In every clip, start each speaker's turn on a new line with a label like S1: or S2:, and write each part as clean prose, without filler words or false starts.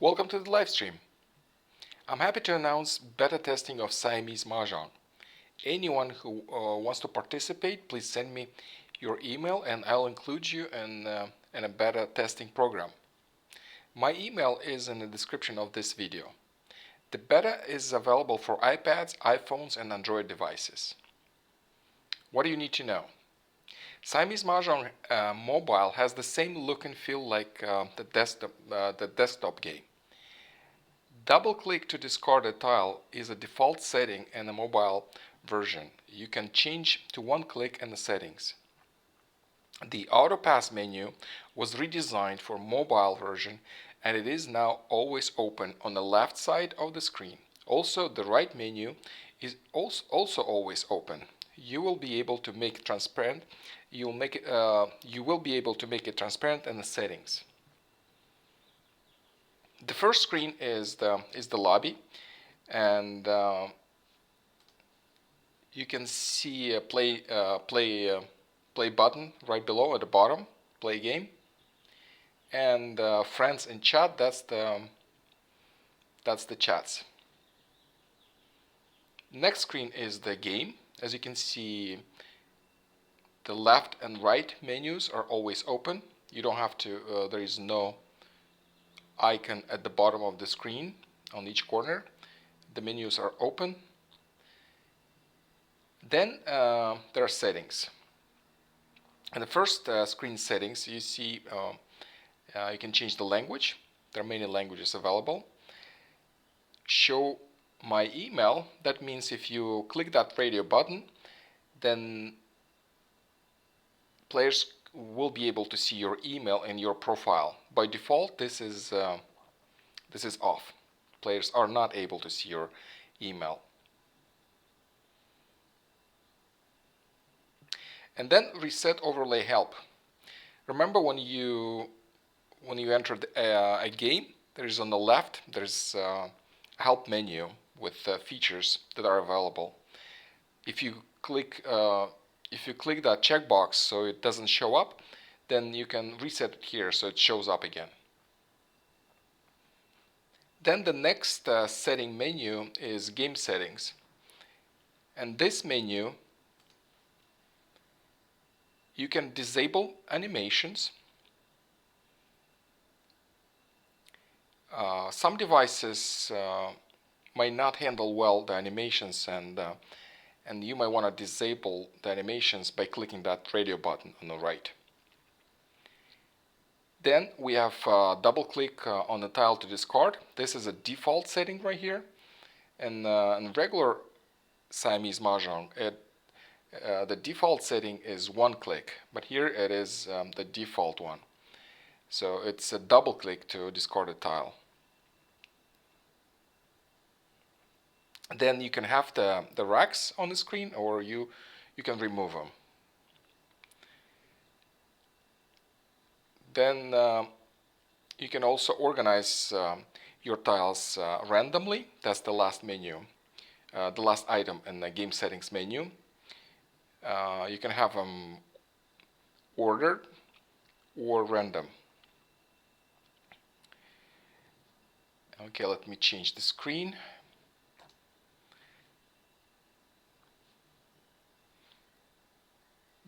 S1: Welcome to the live stream. I'm happy to announce beta testing of Siamese Mah Jongg. Anyone who wants to participate, please send me your email and I'll include you in a beta testing program. My email is in the description of this video. The beta is available for iPads, iPhones and Android devices. What do you need to know? Siamese Mah Jongg mobile has the same look and feel like the desktop game. Double-click to discard a tile is a default setting in the mobile version. You can change to one click in the settings. The auto pass menu was redesigned for mobile version and it is now always open on the left side of the screen. Also, the right menu is also always open. You will be able to make it transparent. You will be able to make it transparent in the settings. The first screen is the lobby, and you can see a play button right below at the bottom, play game, and friends and chat. That's the chats. Next screen is the game. As you can see, the left and right menus are always open. You don't have to. There is no icon at the bottom of the screen on each corner. The menus are open. Then there are settings. In the first screen settings, you see you can change the language. There are many languages available. Show my email. That means if you click that radio button, then players will be able to see your email in your profile. By default, this is off. Players are not able to see your email. And then reset overlay help. Remember when you entered a game, there is on the left there's a help menu with features that are available. If you click that checkbox so it doesn't show up, then you can reset it here so it shows up again. Then the next setting menu is game settings. And this menu, you can disable animations. Some devices might not handle well the animations, and you might want to disable the animations by clicking that radio button on the right. Then we have double click on the tile to discard. This is a default setting right here. And in regular Siamese Mah Jongg, the default setting is one click, but here it is the default one. So it's a double click to discard a tile. Then you can have the racks on the screen, or you can remove them. Then you can also organize your tiles randomly. That's the last menu, the last item in the game settings menu. You can have them ordered or random. Okay, let me change the screen.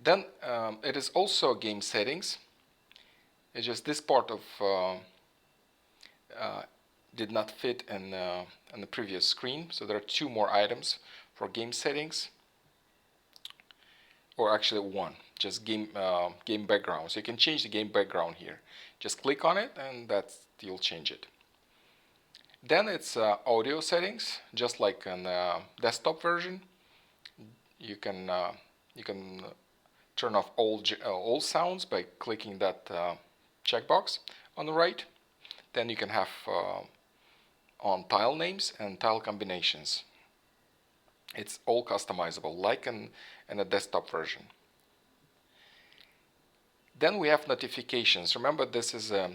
S1: Then it is also game settings. It's just this part of did not fit in the previous screen, so there are two more items for game settings, or actually one, just game background. So you can change the game background here. Just click on it, and you'll change it. Then it's audio settings, just like in the desktop version. You can turn off all sounds by clicking that checkbox on the right. Then you can have on tile names and tile combinations. It's all customizable, like in the desktop version. Then we have notifications. Remember, this is a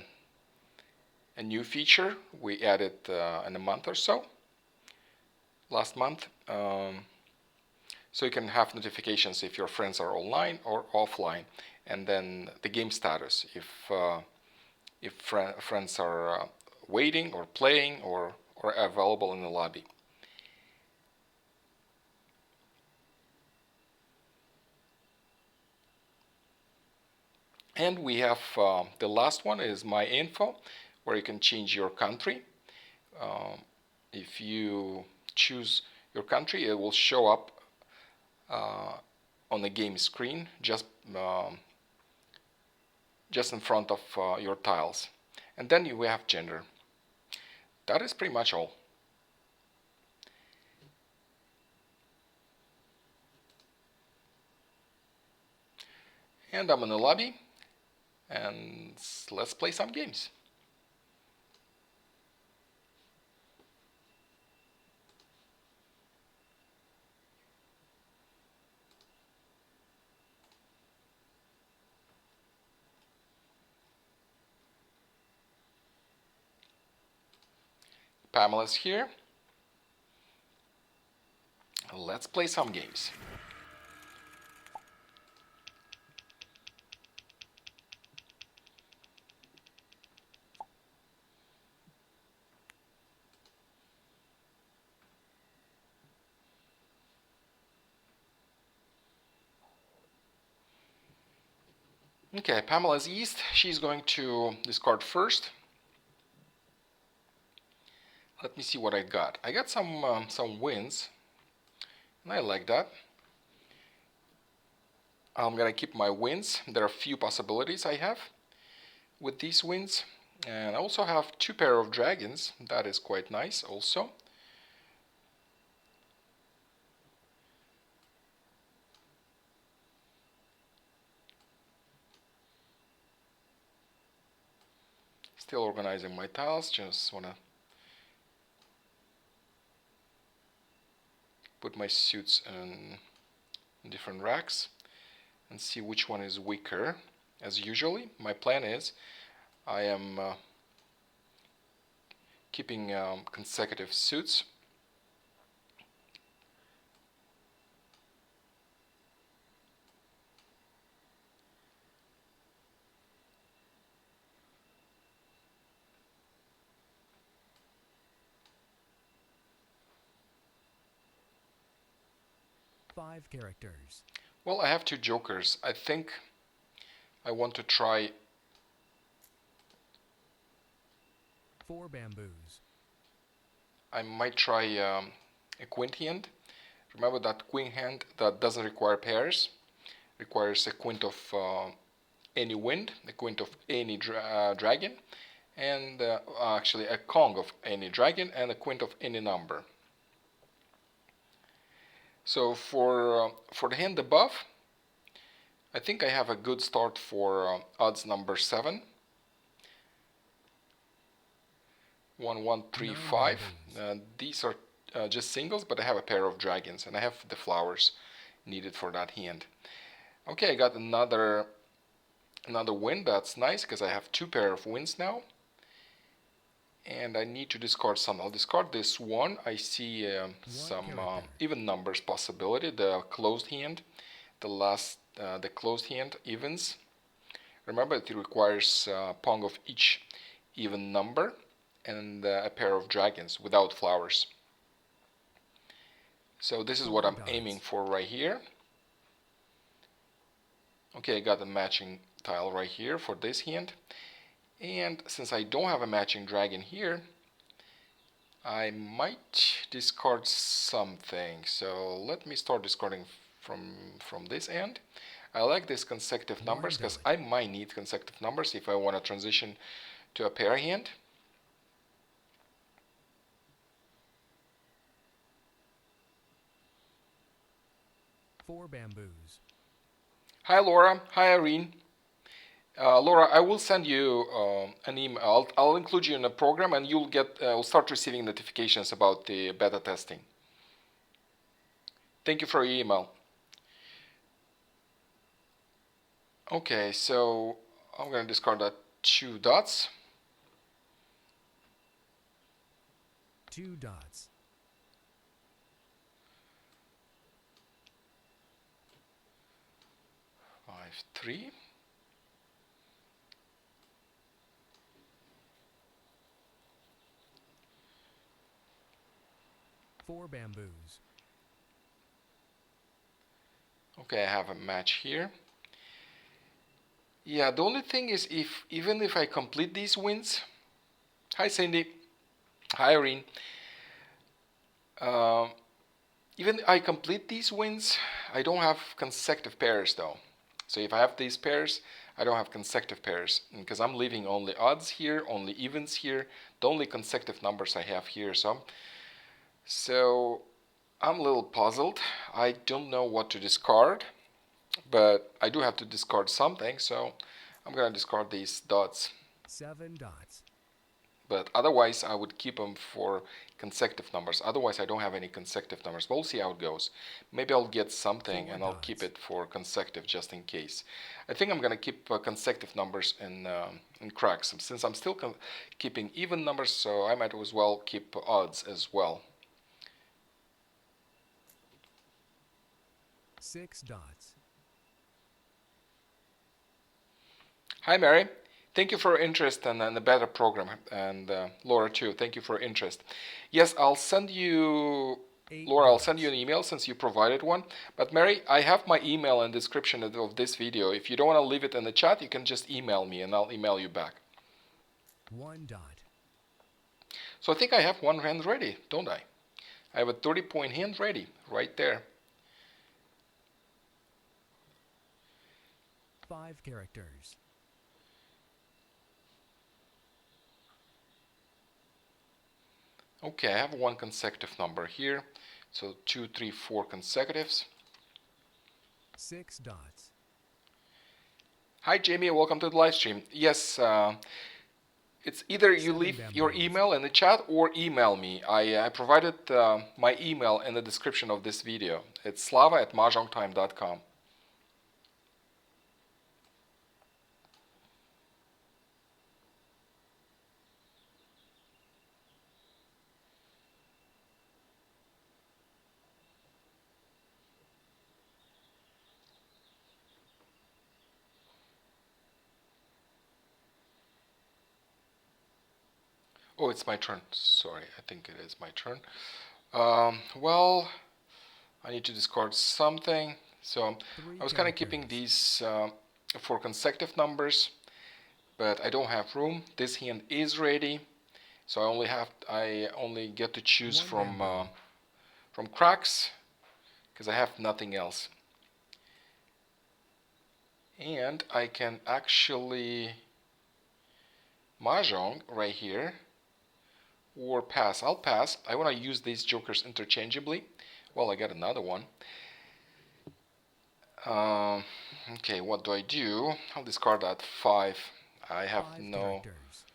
S1: new feature we added in a month or so, last month. So you can have notifications if your friends are online or offline, and then the game status if friends are waiting or playing or available in the lobby. And we have the last one is My Info, where you can change your country. If you choose your country, it will show up on the game screen just in front of your tiles. And then you have gender. That is pretty much all. And I'm in the lobby, and let's play some games. Pamela's here. Let's play some games. Okay, Pamela's east. She's going to discard first. Let me see what I got. I got some wins, and I like that. I'm gonna keep my wins. There are a few possibilities I have with these wins, and I also have 2 pair of dragons. That is quite nice also. Still organizing my tiles, just wanna put my suits in different racks and see which one is weaker. As usually, my plan is I am keeping consecutive suits.
S2: Five characters.
S1: Well, I have 2 jokers. I think I want to try
S2: 4 bamboos.
S1: I might try a queen hand. Remember that queen hand that doesn't require pairs, requires a queen of any wind, a queen of any dragon, and actually a Kong of any dragon and a queen of any number. So for the hand above, I think I have a good start for odds number 7. 1, 1, 3, 5. These are just singles, but I have a pair of dragons and I have the flowers needed for that hand. Okay, I got another win. That's nice because I have 2 pair of wins now. And I need to discard some. I'll discard this one. I see some even numbers possibility. The closed hand, the closed hand evens. Remember, it requires pawn of each even number and a pair of dragons without flowers. So this is what I'm aiming for right here. Okay, I got a matching tile right here for this hand. And since I don't have a matching dragon here, I might discard something. So let me start discarding from this end. I like these consecutive numbers because I might need consecutive numbers if I want to transition to a pair hand.
S2: Four bamboos.
S1: Hi Laura, hi Irene. Laura, I will send you an email. I'll include you in a program, and you'll start receiving notifications about the beta testing. Thank you for your email. Okay, so I'm going to discard that 2 dots.
S2: 2 dots.
S1: 5, 3.
S2: 4 bamboos.
S1: Okay, I have a match here. Yeah, the only thing is even if I complete these wins. Hi Cindy. Hi Irene. Um, Even I complete these wins, I don't have consecutive pairs though. So if I have these pairs, I don't have consecutive pairs because I'm leaving only odds here, only evens here, the only consecutive numbers I have here. So I'm a little puzzled. I don't know what to discard, but I do have to discard something, so I'm gonna discard these dots.
S2: 7 dots.
S1: But otherwise I would keep them for consecutive numbers. Otherwise I don't have any consecutive numbers. We'll see how it goes. Maybe I'll get something
S2: 4
S1: and I'll keep
S2: dots.
S1: it for consecutive just in case. I think I'm gonna keep consecutive numbers in cracks since I'm still keeping even numbers, so I might as well keep odds as well.
S2: 6 dots.
S1: Hi Mary, thank you for your interest in the better program, and Laura too. Thank you for your interest. Yes, I'll send you
S2: 8
S1: Laura, I'll
S2: dots.
S1: send you an email since you provided one. But Mary, I have my email in the description of this video. If you don't want to leave it in the chat, you can just email me and I'll email you back.
S2: 1 dot.
S1: So I think I have one hand ready, don't I? I have a 30-point hand ready right there.
S2: 5 characters.
S1: Okay, I have one consecutive number here. So 2, 3, 4 consecutives.
S2: 6 dots.
S1: Hi Jamie, welcome to the live stream. Yes, it's either you
S2: 7
S1: leave your
S2: bamboos.
S1: email in the chat or email me. I provided my email in the description of this video. It's slava@mahjongtime.com. Oh, it's my turn. Sorry, I think it is my turn. Well, I need to discard something. So
S2: 3
S1: I was kind of keeping
S2: characters.
S1: these for consecutive numbers, but I don't have room. This hand is ready, so I only get to choose
S2: 1 bamboo.
S1: from cracks because I have nothing else. And I can actually mahjong right here or pass. I'll pass. I want to use these jokers interchangeably. Well, I got another one. Um, okay, what do I do? I'll discard that 5. I have
S2: 5
S1: no
S2: characters.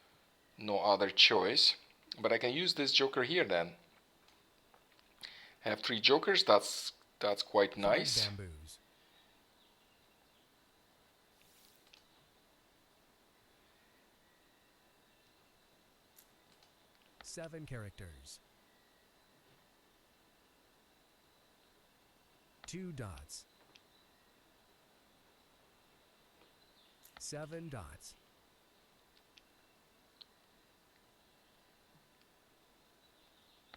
S1: other choice. But I can use this joker here then. I have 3 jokers. That's quite
S2: 5
S1: nice.
S2: bamboos. 7 characters. 2 dots. 7 dots.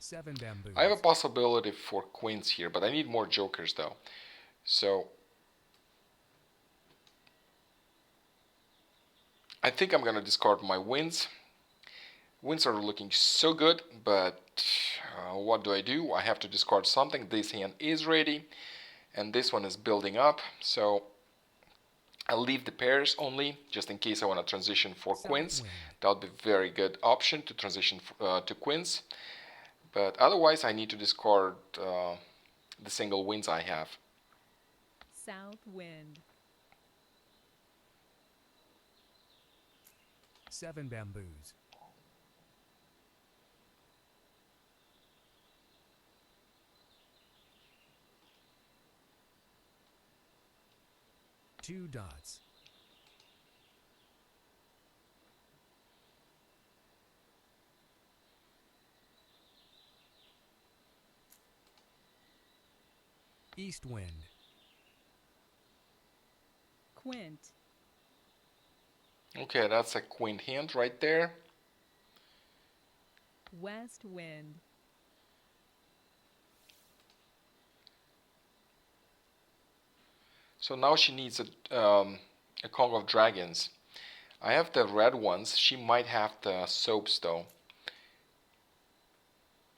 S2: 7 bamboos.
S1: I have a possibility for queens here, but I need more jokers though. So I think I'm gonna discard my wins. Wins are looking so good, but what do? I have to discard something. This hand is ready, and this one is building up. So I'll leave the pairs only, just in case I want to transition for
S2: South
S1: queens.
S2: wind.
S1: That would be a very good option to transition to queens. But otherwise, I need to discard the single wins I have.
S3: South wind.
S2: 7 bamboos. 2 dots. 'East wind.
S3: Quint.
S1: Okay, that's a queen hand right there.
S3: West wind.
S1: So now she needs a Kong of Dragons. I have the red ones. She might have the soaps though.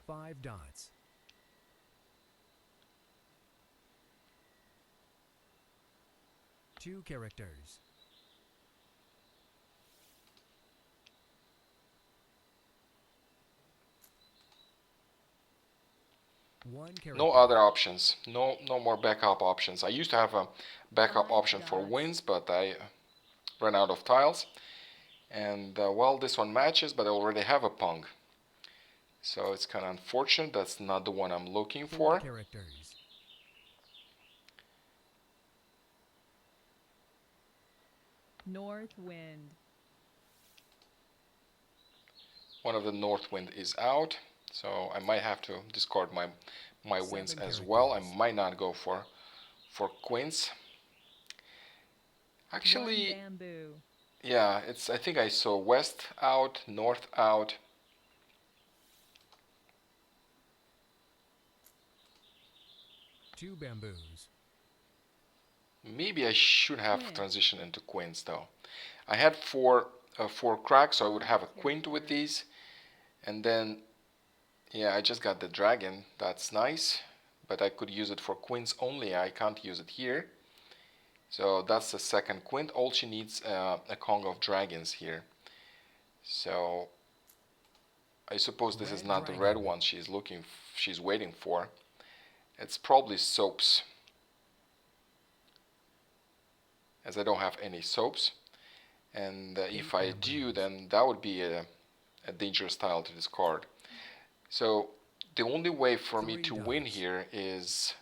S2: 5 dots. Two characters. One character.
S1: No other options. No more backup options. I used to have a backup
S3: 5
S1: option for
S3: dots.
S1: wins, but I ran out of tiles. And well, this one matches, but I already have a Pong. So it's kind of unfortunate. That's not the one I'm looking
S2: 4
S1: for.
S2: characters.
S3: North wind.
S1: One of the north wind is out, so I might have to discard my wins
S2: 7
S1: as well. I
S2: characters.
S1: might not go for queens.
S3: 1
S1: Actually,
S3: bamboo.
S1: yeah, it's. I think I saw west out, north out.
S2: Two bamboos.
S1: Maybe I should have
S3: Queen.
S1: transitioned into queens though. I had four cracks, so I would have a queen with these, and then yeah, I just got the dragon. That's nice, but I could use it for queens only. I can't use it here. So that's the second queen. All she needs a Kong of Dragons here. So I suppose this is
S2: Red
S1: not the red
S2: dragon.
S1: one she's waiting for. It's probably soaps, as I don't have any soaps. And if I do, then that would be a dangerous tile to discard. So the only way for me
S2: 3
S1: to win
S2: dots.
S1: here is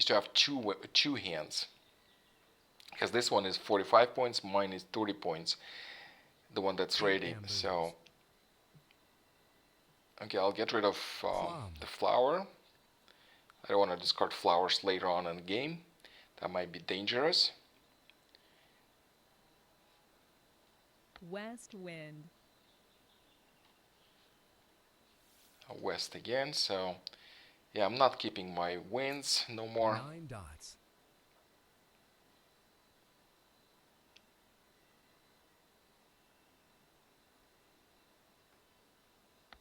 S1: to have two hands, because this one is 45 points, mine is 30 points, the one that's
S2: 8
S1: ready.
S2: bamboos.
S1: So okay, I'll get rid of
S2: Plum.
S1: the flower. I don't want to discard flowers later on in the game. That might be dangerous.
S3: West wind.
S1: West again. So yeah, I'm not keeping my wins no more.
S2: 9 dots.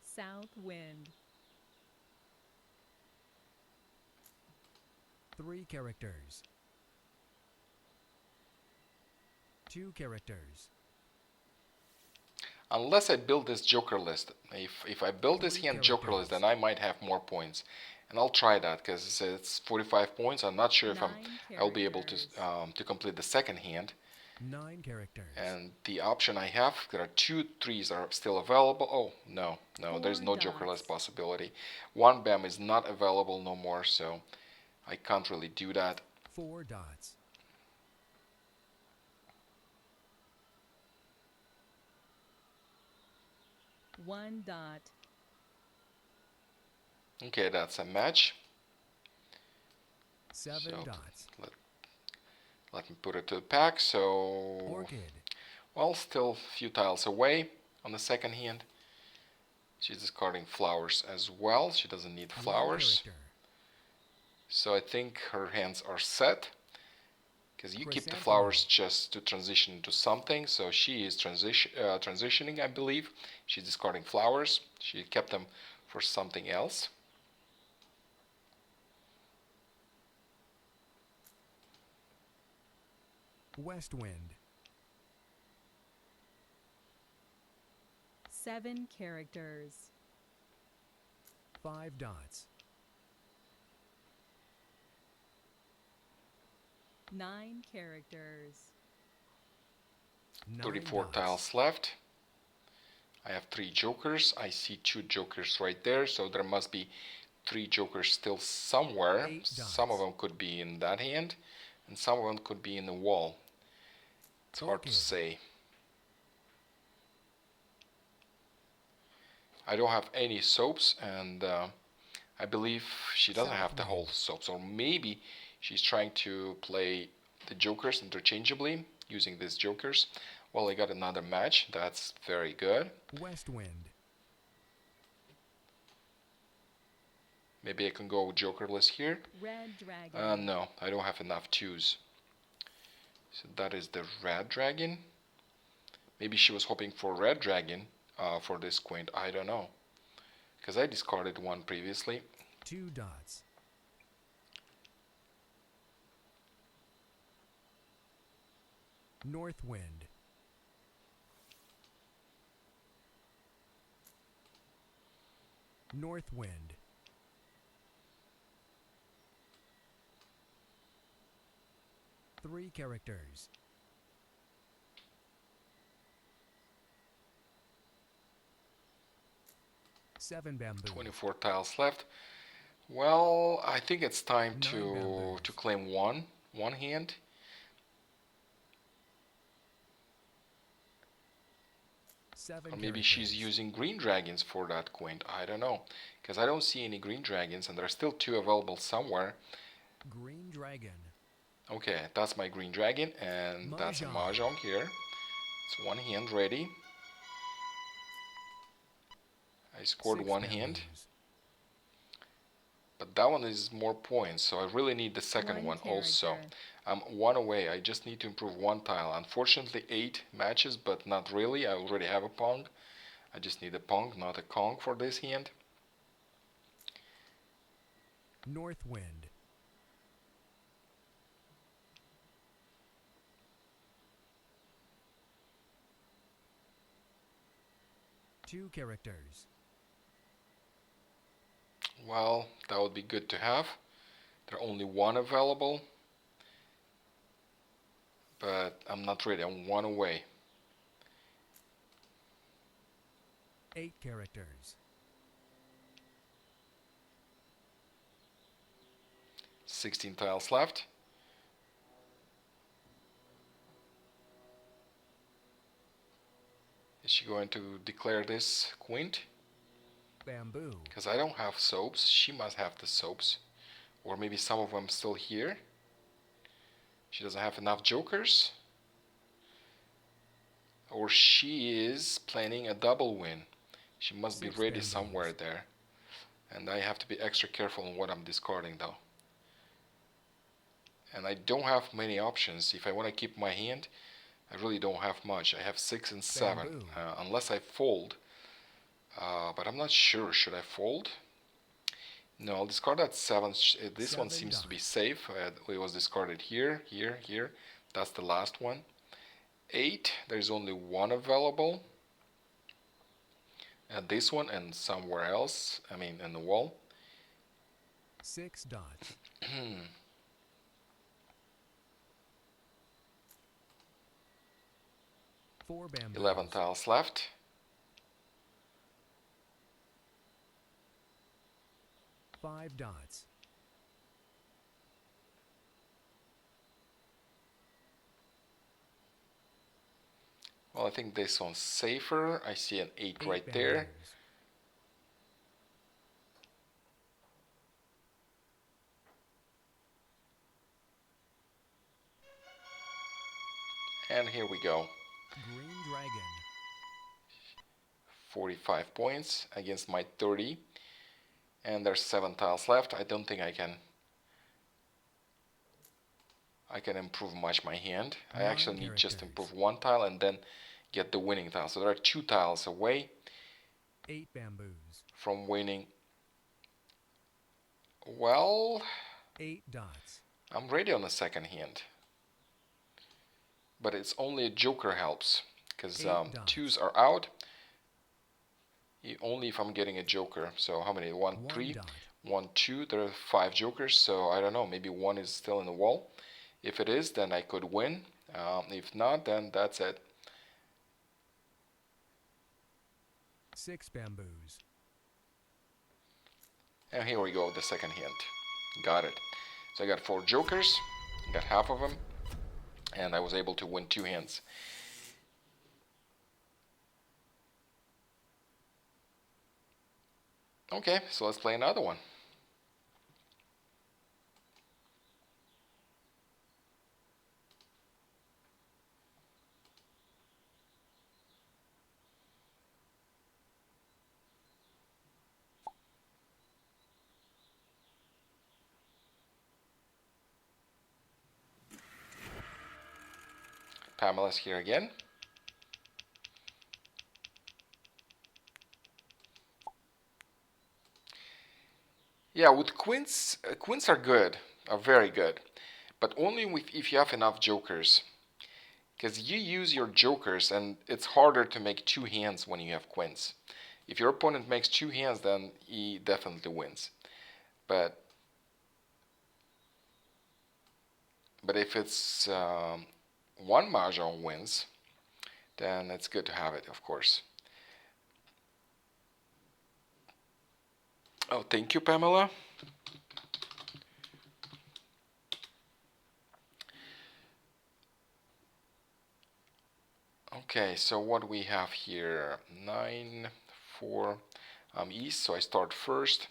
S3: South wind.
S2: 3 characters. 2 characters.
S1: Unless I build this joker list. If I build this
S2: 3
S1: hand joker list,
S2: characters.
S1: then I might have more points. And I'll try that, because it's 45 points. I'm not sure if
S3: 9
S1: I'll be able
S3: characters.
S1: to complete the second hand.
S2: 9 characters.
S1: And the option I have, there are 2 trees that are still available. Oh, no, there's
S3: 4
S1: no
S3: dots.
S1: jokerless possibility. 1 bam is not available no more, so I can't really do that.
S2: 4 dots.
S3: One dot.
S1: Okay, that's a match.
S2: 7
S1: So,
S2: dots.
S1: Let me put it to the pack. So,
S2: Orchid.
S1: well, still a few tiles away on the second hand. She's discarding flowers as well. She doesn't need
S2: 1
S1: flowers.
S2: character.
S1: So I think her hands are set, because you keep the
S2: Chrysanthemum.
S1: flowers just to transition into something. So she is transitioning, I believe. She's discarding flowers. She kept them for something else.
S2: West wind.
S3: 7 characters.
S2: 5 dots.
S3: 9 characters.
S2: 9
S1: 34
S2: dots.
S1: tiles left. I have 3 jokers. I see 2 jokers right there, so there must be 3 jokers still somewhere.
S2: 8
S1: Some of
S2: dots.
S1: them could be in that hand, and some of them could be in the wall. It's hard to
S2: Orchid.
S1: say. I don't have any soaps, and I believe she doesn't have the whole soaps, or maybe she's trying to play the jokers interchangeably using these jokers. Well, I got another match. That's very good.
S2: West wind.
S1: Maybe I can go jokerless here.
S3: Red dragon.
S1: No, I don't have enough twos. So that is the red dragon. Maybe she was hoping for red dragon for this queen. I don't know. Because I discarded one previously.
S2: 2 dots. North wind. North wind. Three characters. Seven bamboo.
S1: 24 tiles left. Well, I think it's time
S2: 9
S1: to
S2: bamboos.
S1: claim one hand.
S2: 7
S1: Or maybe she's
S2: characters.
S1: using green dragons for that queen. I don't know. Because I don't see any green dragons and there are still 2 available somewhere.
S2: Green dragon.
S1: Okay, that's my green dragon and that's a
S2: Mahjong.
S1: mahjong here. It's one hand ready. I scored
S2: 6
S1: one hand.
S2: bamboos.
S1: But that one is more points, so I really need the second one also. I'm one away. I just need to improve one tile. Unfortunately, 8 matches, but not really. I already have a pong. I just need a pong, not a kong for this hand.
S2: North wind. Two characters.
S1: Well, that would be good to have. There's only one available. But I'm not ready. I'm one away.
S2: 8 characters.
S1: 16 tiles left. Is she going to declare this quint?
S2: Bamboo.
S1: Because I don't have soaps. She must have the soaps. Or maybe some of them still here. She doesn't have enough jokers. Or she is planning a double win. She must be
S2: 6
S1: ready
S2: bamboos.
S1: somewhere there. And I have to be extra careful on what I'm discarding though. And I don't have many options. If I want to keep my hand, I really don't have much. I have 6 and 7.
S2: Bamboo.
S1: Unless I fold. But I'm not sure. Should I fold? No, I'll discard that 7. This one
S2: 7
S1: seems to be
S2: dots.
S1: safe. It was discarded here, here, here. That's the last one. 8. There's only one available. This one and somewhere else. I mean, in the wall.
S2: 6 dots. 4 bamboos.
S1: 11 tiles left.
S2: Five dots.
S1: Well, I think this one's safer. I see an 8
S2: 8
S1: right there.
S2: bamboos.
S1: And here we go.
S2: Green dragon.
S1: 45 points against my 30. And there's 7 tiles left. I don't think I can improve much my hand. I
S2: 9
S1: actually need just to
S2: characters.
S1: improve one tile and then get the winning tile. So there are 2 tiles away
S2: 8 bamboos.
S1: from winning. Well,
S2: 8 dots.
S1: I'm ready on the second hand. But it's only a joker helps. Because
S2: 8 dots.
S1: 2s are out. Only if I'm getting a joker. So how many? 1,
S2: 1
S1: 3,
S2: dot.
S1: 1, 2. There are 5 jokers. So I don't know. Maybe 1 is still in the wall. If it is, then I could win. If not, then that's it.
S2: 6 bamboos.
S1: And here we go, the second hint. Got it. So I got 4 jokers, got half of them, and I was able to win 2 hands. Okay, so let's play another one. Pamela's here again. Yeah, with queens, queens are good, are very good, but only if you have enough jokers. Because you use your jokers, and it's harder to make two hands when you have queens. If your opponent makes two hands, then he definitely wins. But if it's one mahjong wins, then it's good to have it, of course. Oh, thank you, Pamela. Okay, so what we have here, 9, 4, east, so I start first.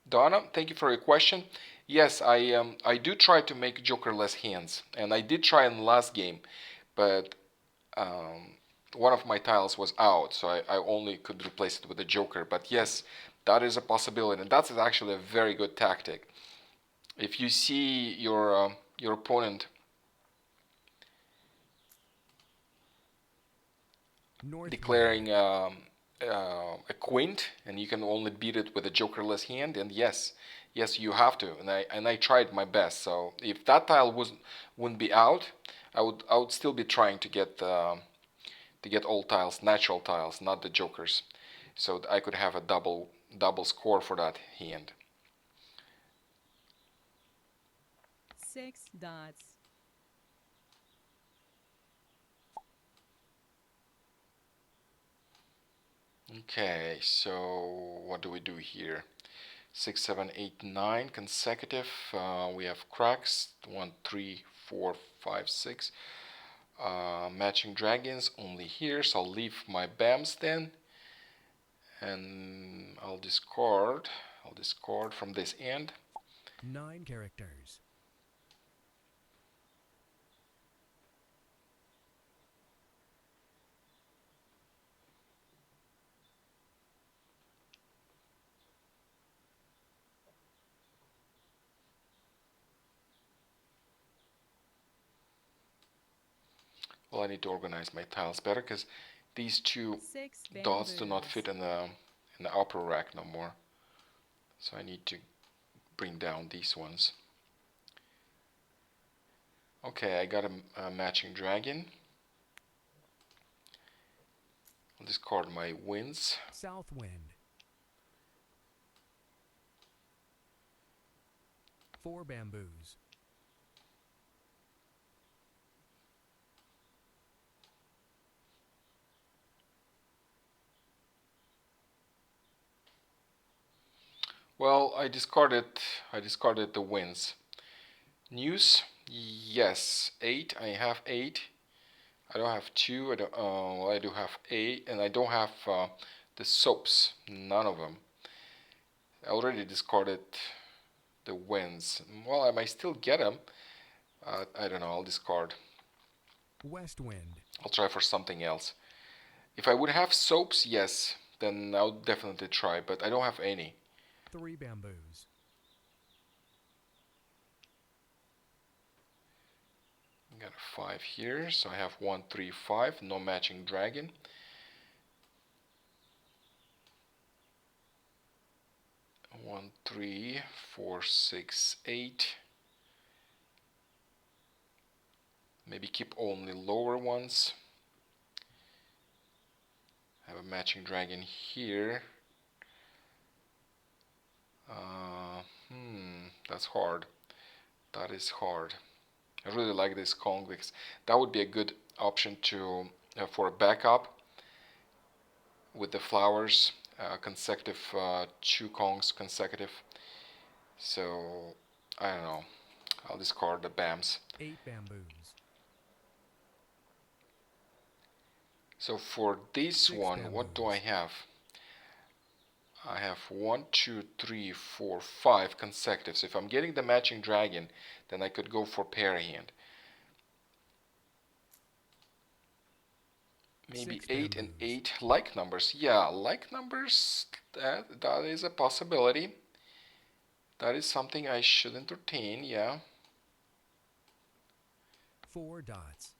S1: Donna, thank you for your question. Yes, I do try to make jokerless hands, and I did try in the last game, but um, one of my tiles was out, so I only could replace it with a joker. But yes, that is a possibility, and that's actually a very good tactic. If you see your opponent
S2: North
S1: declaring
S2: wind.
S1: a quint, and you can only beat it with a jokerless hand, and yes, you have to. And I tried my best. So if that tile wouldn't be out, I would still be trying to get all tiles, natural tiles, not the jokers, so that I could have a double score for that hand.
S3: 6 dots.
S1: Okay, so what do we do here? 6, 7, 8, 9 consecutive. We have cracks. 1, 3, 4, 5, 6. Matching dragons only here, so I'll leave my BAMs then, and I'll discard from this end.
S2: 9 characters.
S1: Well, I need to organize my tiles better because these two
S3: 6
S1: dots do not
S3: bamboos.
S1: fit in the upper rack no more, so I need to bring down these ones. Okay, I got a matching dragon. I'll discard my winds.
S2: South wind. 4 bamboos.
S1: Well, I discarded the winds. News, yes, 8. I have 8. I don't have 2. I don't. Well, I do have 8, and I don't have the soaps. None of them. I already discarded the winds. Well, I might still get them. I don't know. I'll discard.
S2: West wind.
S1: I'll try for something else. If I would have soaps, yes, then I'll definitely try. But I don't have any.
S2: 3 bamboos.
S1: I got a 5 here, so I have 1, 3, 5. No matching dragon. 1, 3, 4, 6, 8. Maybe keep only lower ones. Have a matching dragon here. That's hard. That is hard. I really like this Kong because that would be a good option to for a backup with the flowers, consecutive 2 Kongs consecutive. So I don't know. I'll discard the BAMs.
S2: 8 bamboos.
S1: So for this
S2: 6
S1: one, what do I
S2: bamboos.
S1: have? I have 1, 2, 3, 4, 5 consecutive. So if I'm getting the matching dragon, then I could go for pair hand. Maybe
S2: 6
S1: 8 and
S2: bamboos.
S1: 8 like numbers. Yeah, like numbers, that is a possibility. That is something I should entertain, yeah.
S2: 4 dots.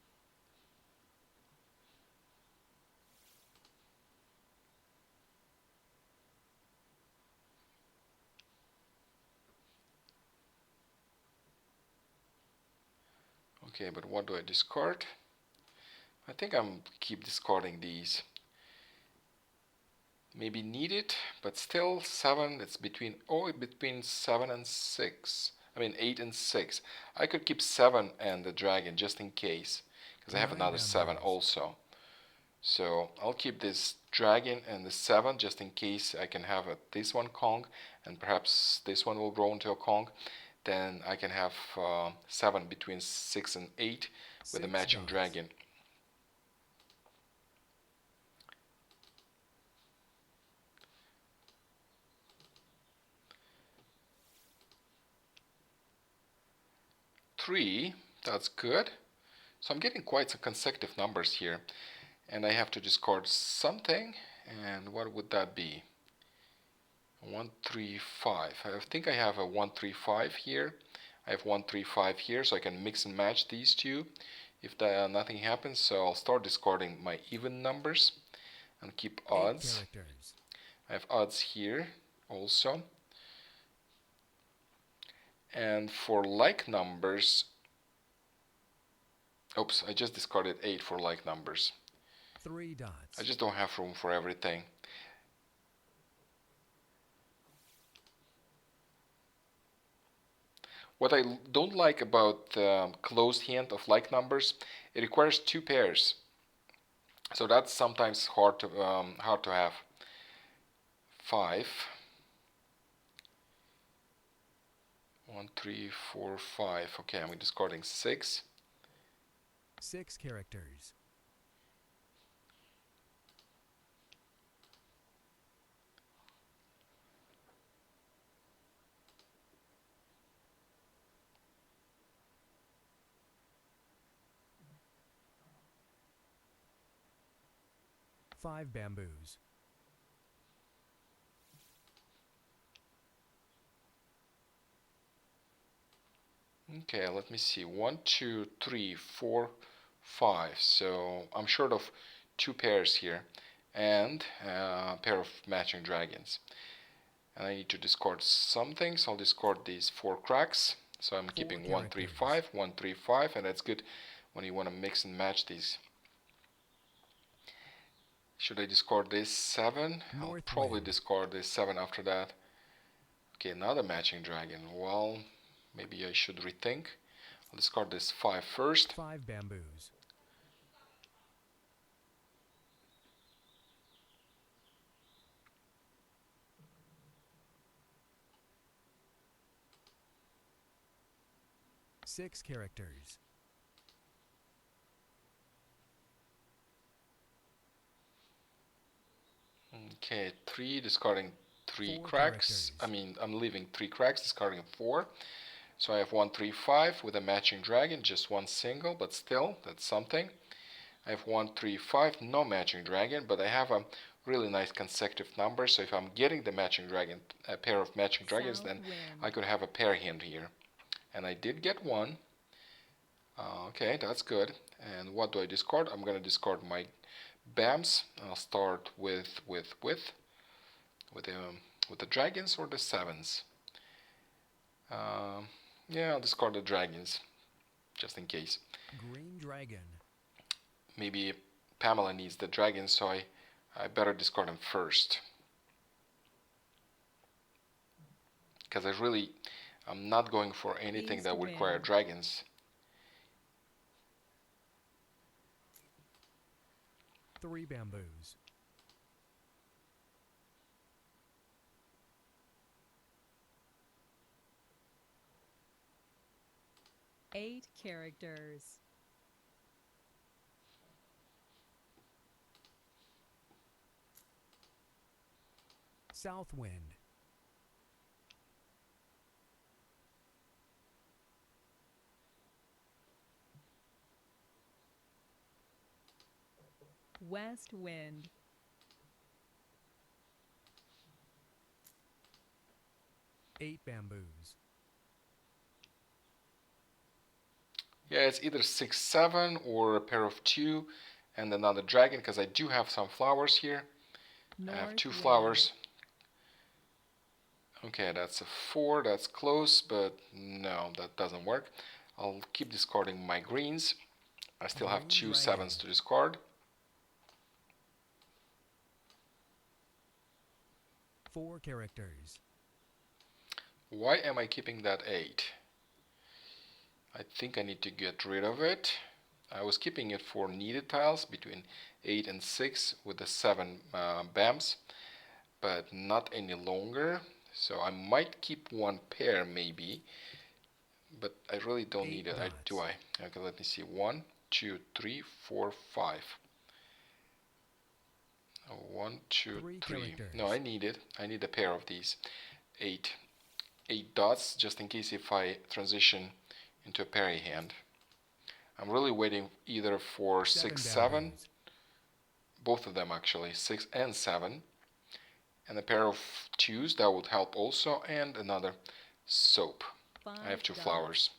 S1: Okay, but what do I discard? I think I'm keep discarding these. Maybe need it, but still 7, it's between 7 and 6. I mean 8 and 6. I could keep 7 and the dragon just in case, because I have
S2: 9
S1: another 7
S2: bamboos.
S1: also. So I'll keep this dragon and the 7 just in case I can have this one Kong, and perhaps this one will grow into a Kong. Then I can have 7 between 6 and 8 with a
S2: 6
S1: matching
S2: dots.
S1: dragon. Three, that's good. So I'm getting quite some consecutive numbers here, and I have to discard something. And what would that be? 1, 3, 5. I think I have a 1, 3, 5 here. I have 1, 3, 5 here, so I can mix and match these two if nothing happens. So I'll start discarding my even numbers and keep
S2: 8
S1: odds.
S2: characters.
S1: I have odds here also. And for like numbers, oops, I just discarded 8 for like numbers.
S2: 3 dots.
S1: I just don't have room for everything. What I don't like about closed hand of like numbers, it requires 2 pairs. So that's sometimes hard to have. 5. 1, 3, 4, 5. Okay, I'm discarding 6.
S2: 6 characters. Five bamboos.
S1: Okay, let me see. 1, 2, 3, 4, 5. So I'm short of 2 pairs here and a pair of matching dragons. And I need to discard something, so I'll discard these 4 cracks. So I'm keeping 1, 3, 5, 1, 3, 5, and that's good when you want to mix and match these. Should I discard this 7? I'll probably discard this 7 after that. Okay, another matching dragon. Well, maybe I should rethink. I'll discard this 5 first.
S2: 5 bamboos. Six characters.
S1: Okay, 3, discarding 3
S2: 4
S1: cracks.
S2: characters.
S1: I'm leaving 3 cracks, discarding 4. So I have 1, 3, 5 with a matching dragon, just one single, but still, that's something. I have 1, 3, 5, no matching dragon, but I have a really nice consecutive number. So if I'm getting the matching dragon, a pair of matching dragons,
S3: South
S1: then
S3: wind.
S1: I could have a pair hand here. And I did get one. Okay, that's good. And what do I discard? I'm gonna discard my BAMs. I'll start with the dragons or the 7s. Yeah, I'll discard the dragons just in case.
S2: Green dragon.
S1: Maybe Pamela needs the dragons, so I better discard them first. Because I'm not going for anything
S3: East
S1: that would require
S3: wind.
S1: dragons.
S2: 3 bamboos.
S3: Eight characters.
S2: South wind.
S3: West wind.
S2: 8 bamboos.
S1: Yeah, it's either 6, 7 or a pair of 2 and another dragon because I do have some flowers here. I have
S3: North
S1: 2
S3: wind.
S1: flowers. Okay, that's a 4, that's close, but no, that doesn't work. I'll keep discarding my greens. I still have
S2: Green
S1: 2
S2: dragon.
S1: 7s to discard.
S2: 4 characters.
S1: Why am I keeping that 8? I think I need to get rid of it. I was keeping it for needed tiles between 8 and 6 with the 7 BAMs, but not any longer. So I might keep one pair maybe, but I really don't
S2: 8
S1: need it.
S2: dots.
S1: Do I? Okay, let me see. 1, 2, 3, 4, 5. 1, 2,
S2: 3
S1: 3.
S2: characters.
S1: No, I need it. I need a pair of these 8 dots just in case if I transition into a parry hand. I'm really waiting either for
S2: 7
S1: 6, 7,
S2: bamboos.
S1: both of them actually, 6 and 7, and a pair of 2s that would help also, and another soap.
S3: 5
S1: I have 2
S3: dots.
S1: flowers.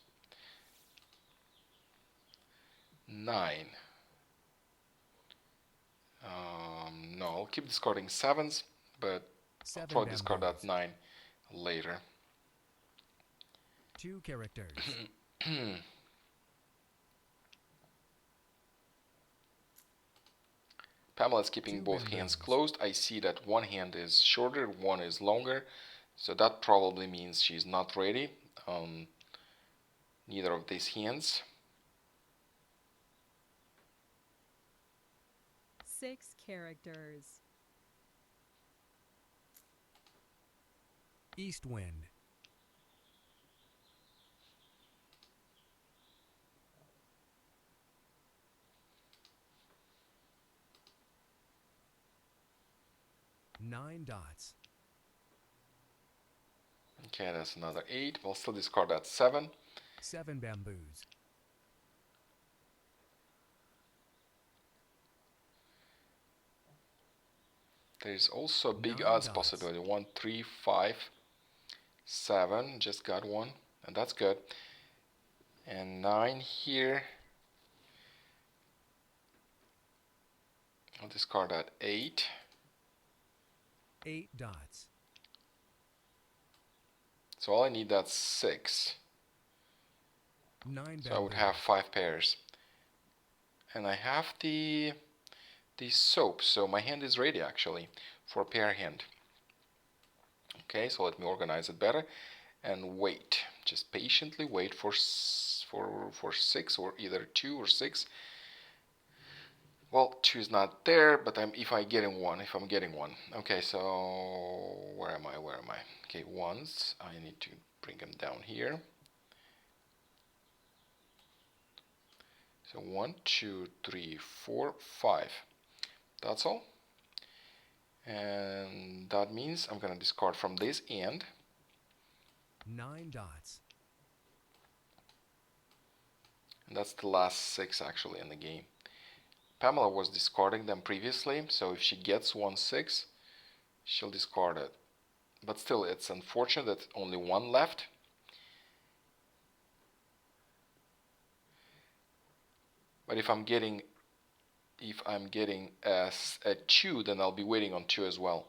S1: 9. No, I'll keep discarding 7s, but I'll
S2: 7
S1: probably discard that
S2: bamboos.
S1: 9 later.
S2: 2 characters.
S1: Pamela's keeping
S2: 2
S1: both
S2: bamboos.
S1: hands closed. I see that one hand is shorter, one is longer, so that probably means she's not ready on neither of these hands.
S3: 6 characters.
S2: East wind. 9 dots.
S1: Okay, that's another 8. We'll still discard that 7.
S2: 7 bamboos.
S1: There's also a big
S2: 9
S1: odds
S2: dots.
S1: possibility. 1, 3, 5, 7. Just got one, and that's good. And 9 here. I'll discard that 8.
S2: 8 dots.
S1: So all I need that's 6.
S2: 9 bamboos.
S1: So I would have 5 pairs. And I have the soap, so my hand is ready actually for a pair hand. Okay, so let me organize it better and wait. Just patiently wait for 6 or either 2 or 6. Well, 2 is not there, but if I'm getting one. Okay, so where am I? Okay, ones. I need to bring them down here. So 1, 2, 3, 4, 5. That's all. And that means I'm gonna discard from this end.
S2: 9 dots.
S1: And that's the last 6 actually in the game. Pamela was discarding them previously, so if she gets 1, 6, she'll discard it. But still, it's unfortunate that only one left. But if I'm getting a 2, then I'll be waiting on 2 as well,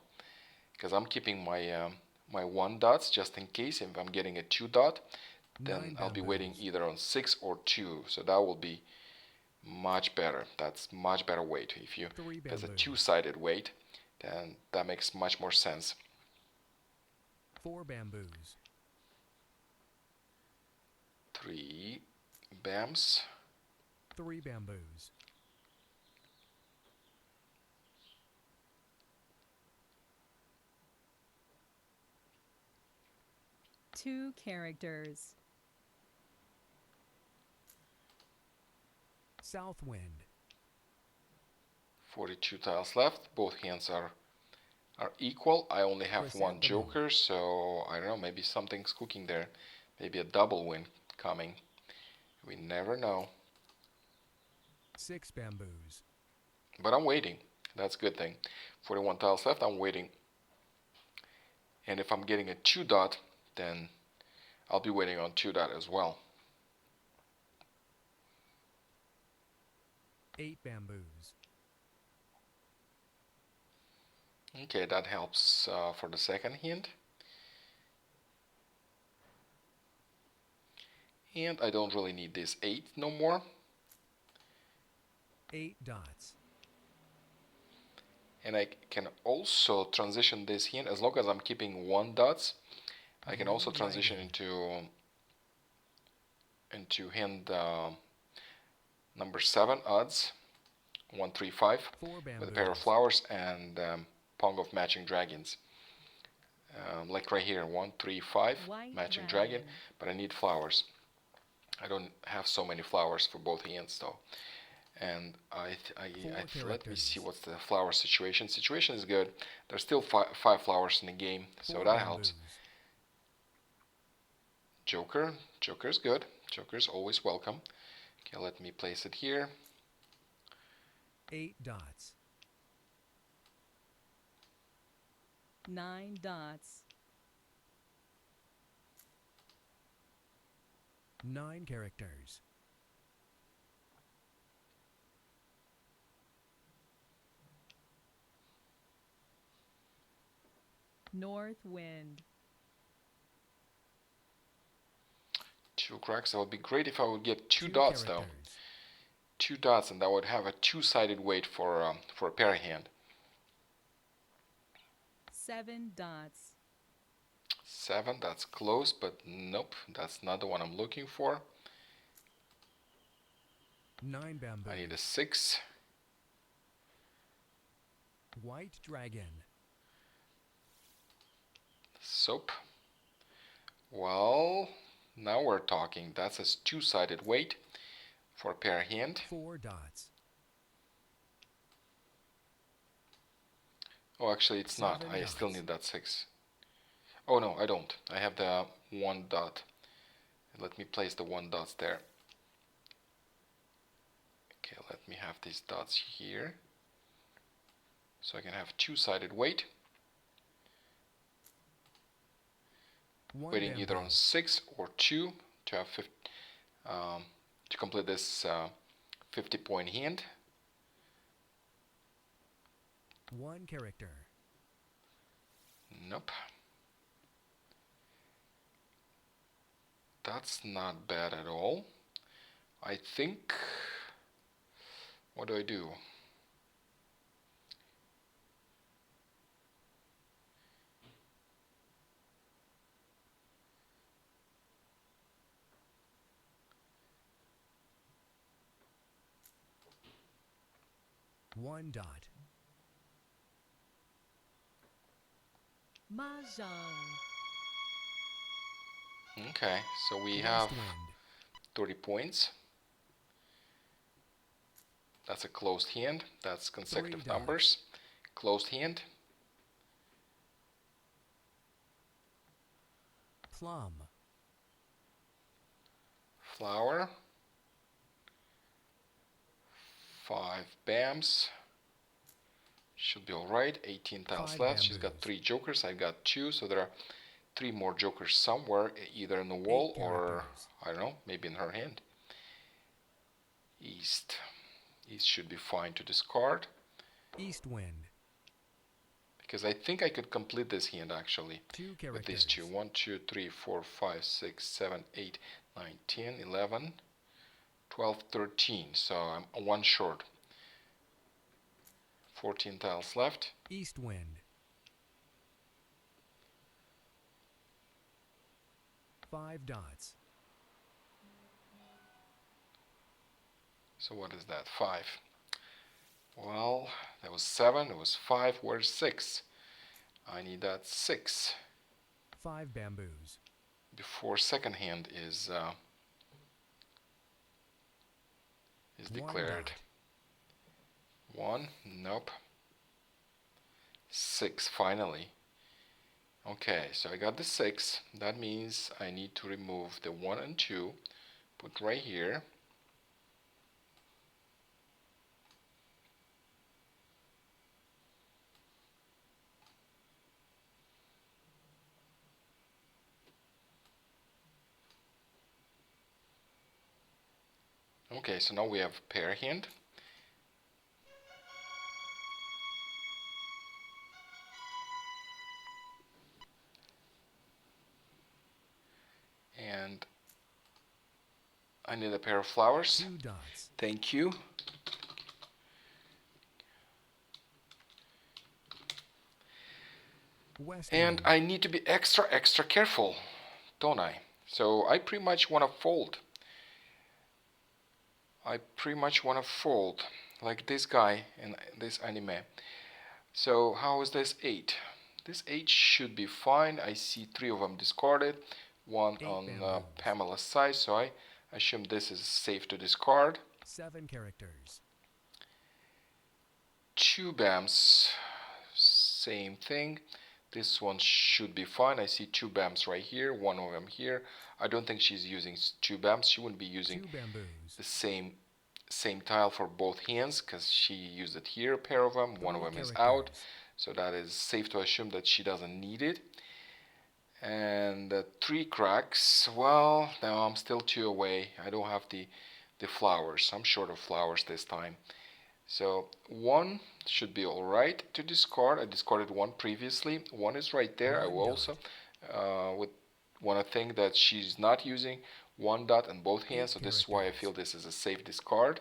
S1: because I'm keeping my my 1 dots just in case. If I'm getting a 2 dot, then
S2: 9
S1: I'll be waiting
S2: bamboos.
S1: either on 6 or 2. So that will be much better. That's much better weight. If
S2: 3
S1: there's a
S2: bamboos.
S1: 2-sided weight, then that makes much more sense.
S2: 4 bamboos.
S1: 3 BAMs.
S2: 3 bamboos.
S3: 2 characters.
S2: South wind.
S1: 42 tiles left. Both hands are equal. I only have one
S2: Chrysanthemum.
S1: joker, so I don't know, maybe something's cooking there. Maybe a double win coming. We never know.
S2: 6 bamboos.
S1: But I'm waiting. That's a good thing. 41 tiles left, I'm waiting. And if I'm getting a 2 dot, then I'll be waiting on 2 dot as well.
S2: 8 bamboos.
S1: Okay, that helps for the second hint. And I don't really need this 8 no more.
S2: 8 dots.
S1: And I can also transition this hint as long as I'm keeping 1 dots. I can also transition into hint number 7 odds 1 3 5
S2: 4 bamboos.
S1: with a pair of flowers and pong of matching dragons. Like right here, 1 3 5
S3: White
S1: matching
S3: dragon.
S1: but I need flowers. I don't have so many flowers for both hints though. And let me see what's the flower situation. Situation is good. There's still 5 flowers in the game, so that helps. Joker. Joker's good. Joker's always welcome. Okay, let me place it here.
S2: 8 dots.
S3: 9 dots.
S2: 9 characters.
S3: North wind.
S1: 2 cracks. That would be great if I would get 2
S2: 2
S1: dots
S2: characters.
S1: though. 2 dots, and that would have a 2-sided weight for a pair hand.
S3: 7 dots.
S1: 7. That's close, but nope. That's not the one I'm looking for.
S2: 9 bamboos.
S1: I need a 6.
S2: White dragon.
S1: Soap. Well, now we're talking. That's a 2-sided weight for a pair hand.
S2: 4 dots.
S1: Oh, actually, it's not.
S2: 7
S1: I
S2: dots.
S1: still need that 6. Oh no, I don't. I have the 1 dot. Let me place the 1 dots there. Okay, let me have these dots here. So I can have 2-sided weight.
S2: 1
S1: Waiting
S2: bamboo.
S1: either on 6 or 2 to have to complete this 50-point hand.
S2: 1 character.
S1: Nope. That's not bad at all. I think, what do I do?
S2: One dot.
S3: Mahjong.
S1: Okay, so we
S2: West
S1: have
S2: wind.
S1: 30 points. That's a closed hand. That's consecutive
S2: 3 dots.
S1: numbers. Closed hand.
S2: Plum.
S1: Flower. 5 bams. Should be alright. 18 tiles
S2: 5
S1: left. She's got
S2: bamboos.
S1: 3 jokers. I got 2, so there are 3 more jokers somewhere, either in the wall
S2: 8
S1: or,
S2: characters.
S1: I don't know, maybe in her hand. East. East should be fine to discard,
S2: East wind.
S1: because I think I could complete this hand actually
S2: 2
S1: with
S2: characters.
S1: these 2. 1, 2, 3, 4, 5, 6, 7, 8, 9, 10, 11, 12, 13. So I'm 1 short. 14 tiles left.
S2: East wind. 5 dots.
S1: So what is that? 5. Well, that was 7. It was 5. Where's 6? I need that 6
S2: 5 bamboos.
S1: before second hand is
S2: 1
S1: declared.
S2: dot.
S1: 1. Nope. 6 finally. Okay, so I got the 6. That means I need to remove the 1 and 2. Put right here. Okay, so now we have pair hand. And I need a pair of flowers.
S2: 2 dots.
S1: Thank you.
S2: West
S1: And
S2: wind.
S1: I need to be extra careful, don't I? So I pretty much want to fold. Like this guy in this anime. So how is this 8? This 8 should be fine. I see 3 of them discarded, one
S2: 8
S1: on
S2: bamboos.
S1: Pamela's side, so I assume this is safe to discard.
S2: 7 characters.
S1: 2 BAMs, same thing. This one should be fine. I see 2 BAMs right here, one of them here. I don't think she's using 2 BAMs. She wouldn't be using
S2: 2 bamboos.
S1: the same tile for both hands because she used it here, a pair of them. One of them is out, so that is safe to assume that she doesn't need it. And 3 cracks. Well, now I'm still 2 away. I don't have the flowers. I'm short of flowers this time. So 1 should be alright to discard. I discarded 1 previously. 1 is right there. I will also would want to think that she's not using 1 dot in both hands, so this is why I feel this is a safe discard.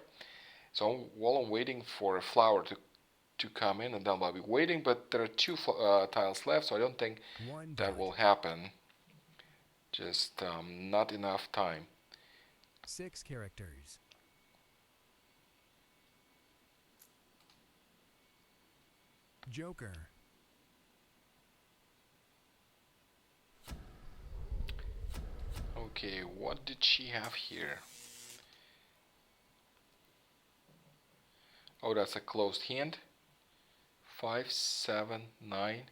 S1: So while I'm waiting for a flower to come in, and then I'll be waiting, but there are 2 tiles left, so I don't think that will happen. Just not enough time.
S2: 6 characters. Joker.
S1: Okay, what did she have here? Oh, that's a closed hand. 5, 7, 9.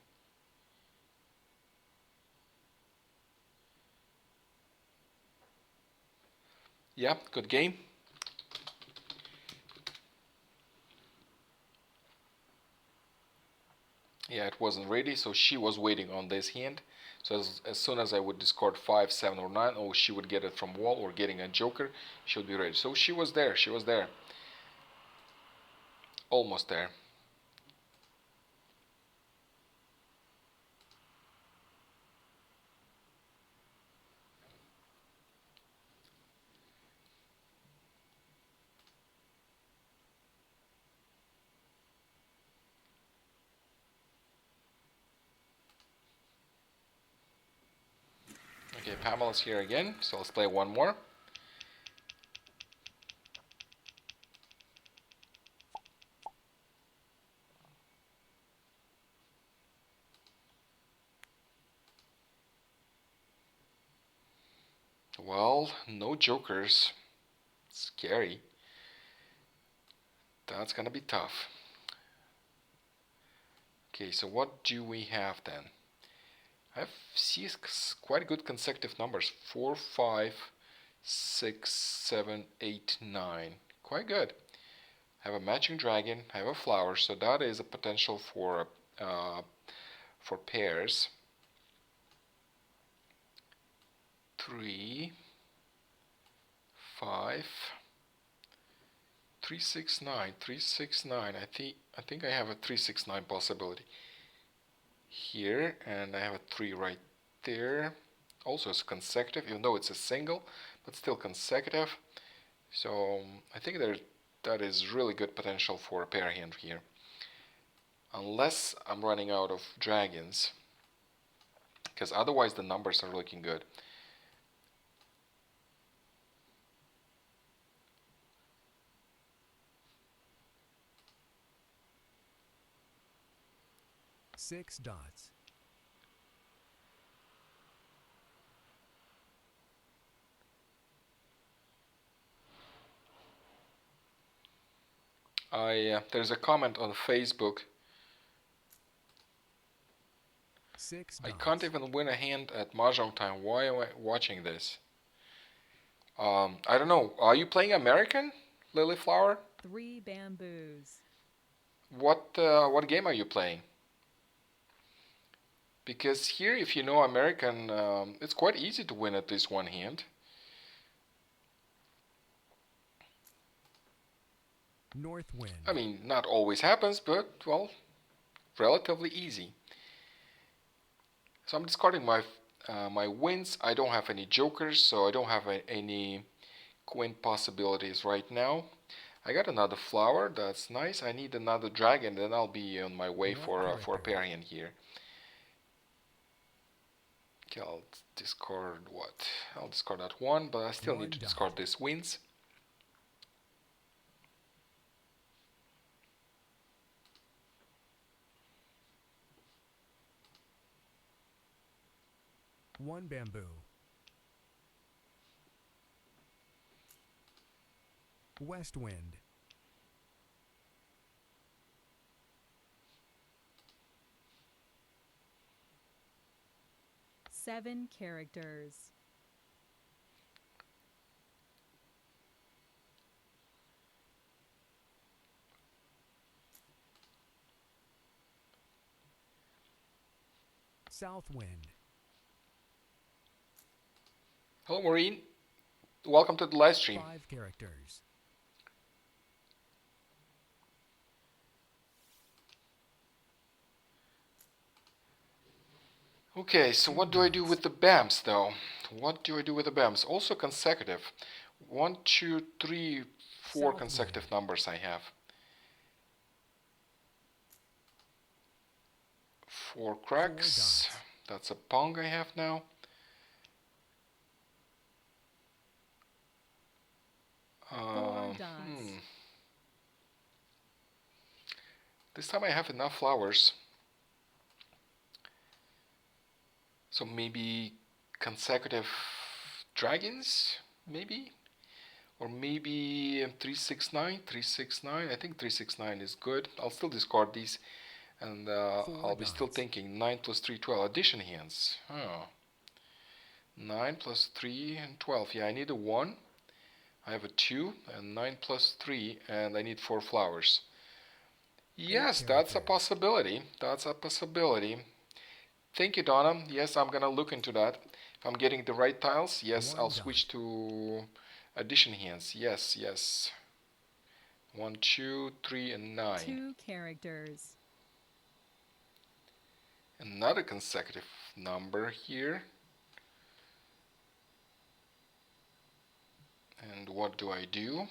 S1: Yeah, good game. Yeah, it wasn't ready, so she was waiting on this hand. So as soon as I would discard 5, 7, or 9, or she would get it from wall or getting a joker, she would be ready. So she was there, almost there. Okay, Pamela's here again, so let's play one more. Well, no jokers. Scary. That's gonna be tough. Okay, so what do we have then? I see quite good consecutive numbers. 4, 5, 6, 7, 8, 9. Quite good. I have a matching dragon, I have a flower, so that is a potential for pairs. 3, 5, 3, 6, 9, 3, 6, 9. I think I have a 3, 6, 9 possibility here, and I have a 3 right there. Also it's consecutive, even though it's a single, but still consecutive. So I think that is really good potential for a pair hand here. Unless I'm running out of dragons, because otherwise the numbers are looking good.
S2: Six dots.
S1: There's a comment on Facebook.
S2: 6
S1: I
S2: dots.
S1: can't even win a hand at mahjong time. Why am I watching this? I don't know. Are you playing American, Lilyflower?
S3: 3 bamboos.
S1: What game are you playing? Because here, if you know American, it's quite easy to win at least one hand.
S2: North wind.
S1: I mean, not always happens, but, well, relatively easy. So I'm discarding my wins. I don't have any jokers, so I don't have any queen possibilities right now. I got another flower, that's nice. I need another dragon, then I'll be on my way for a pair hand here. Okay, I'll discard what? I'll discard that one, but I still need to discard these wins.
S2: One bamboo. West wind.
S3: Seven characters.
S2: South wind.
S1: Hello, Maureen. Welcome to the live stream.
S2: 5 characters.
S1: Okay, so what do I do with the BAMs though? What do I do with the BAMs? Also consecutive. 1, 2, 3, 4 consecutive numbers I have. 4 cracks. That's a pong I have now.
S3: Four dots.
S1: This time I have enough flowers. So maybe consecutive dragons, maybe? Or maybe 369, 369. I think 369 is good. I'll still discard these. And I'll be still thinking 9 plus 3, 12. Addition hands. Oh. 9 plus 3 and 12. Yeah, I need a 1. I have a 2 and 9 plus 3, and I need 4 flowers. Yes, that's a possibility. That's a possibility. Thank you, Donna. Yes, I'm gonna look into that. If I'm getting the right tiles, yes, I'll switch to addition hands. Yes, yes. 1, 2, 3, and 9.
S3: 2 characters.
S1: Another consecutive number here. And what do I do?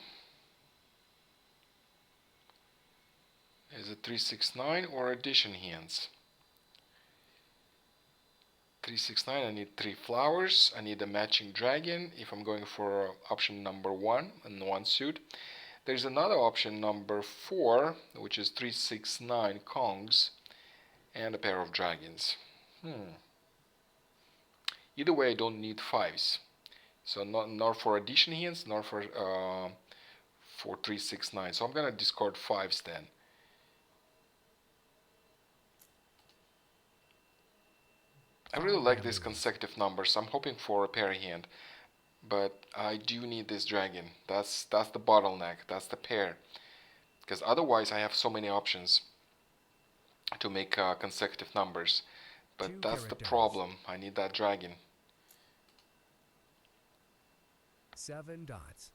S1: Is it 369 or addition hands? 369, I need 3 flowers. I need a matching dragon if I'm going for option number 1 and 1 suit. There's another option number 4, which is 369 Kongs and a pair of dragons. Either way, I don't need 5s. So not for addition hands, nor for 369. So I'm gonna discard 5s then. I really like these consecutive numbers. I'm hoping for a pair hand, but I do need this dragon. That's the bottleneck. That's the pair, because otherwise I have so many options to make consecutive numbers. But that's the problem. I need that dragon.
S2: 7 dots.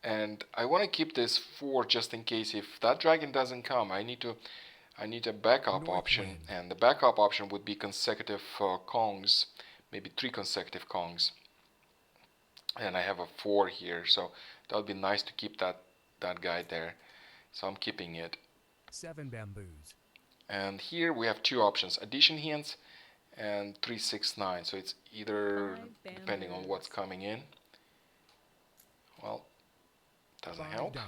S1: And I want to keep this 4 just in case if that dragon doesn't come. I need a backup option, and the backup option would be consecutive Kongs, maybe 3 consecutive Kongs. And I have a 4 here, so that would be nice to keep that guy there. So I'm keeping it.
S2: 7 bamboos.
S1: And here we have 2 options: addition hands and 369. So it's either depending on what's coming in. Well, doesn't help.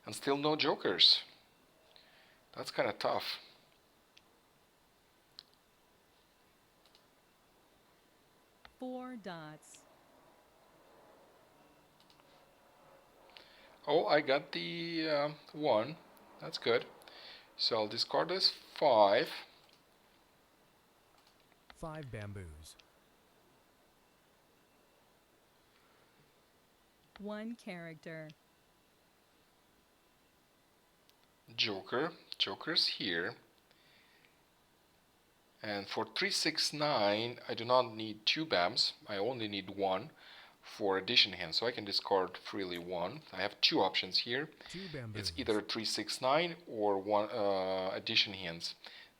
S1: And still no jokers. That's kind of tough.
S3: Four dots.
S1: Oh, I got the 1. That's good. So I'll discard this 5.
S2: 5 bamboos.
S3: 1 character.
S1: Joker. Joker's here. And for 369, I do not need 2 BAMs. I only need 1. for addition hand, so I can discard freely one. I have two options here.
S2: 2 bamboos.
S1: It's either 3, 6, 9 or one addition hands.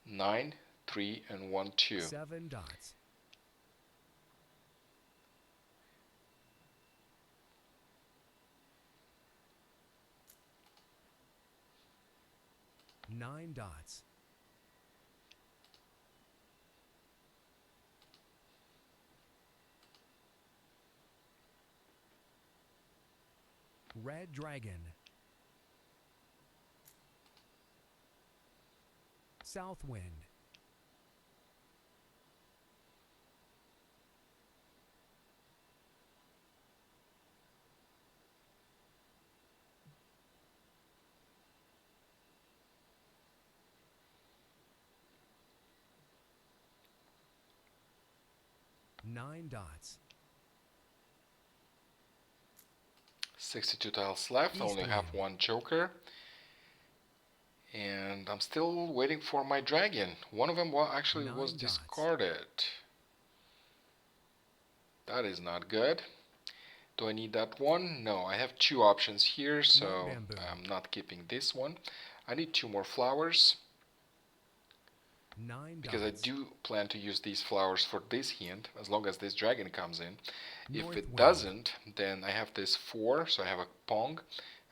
S1: 9, 3, and 1, 2.
S2: 7 dots. 9 dots. 'Red dragon. South wind. 9 dots.
S1: 62 tiles left. I only have
S2: East
S1: one joker. And I'm still waiting for my dragon. One of them actually
S2: 9
S1: was
S2: dots.
S1: discarded. That is not good. Do I need that one? No, I have two options here, so
S2: bamboo.
S1: I'm not keeping this one. I need 2 more flowers,
S2: 9
S1: because
S2: dots.
S1: I do plan to use these flowers for this hand, as long as this dragon comes in. If
S2: North
S1: it
S2: wind.
S1: doesn't, then I have this 4, so I have a pong,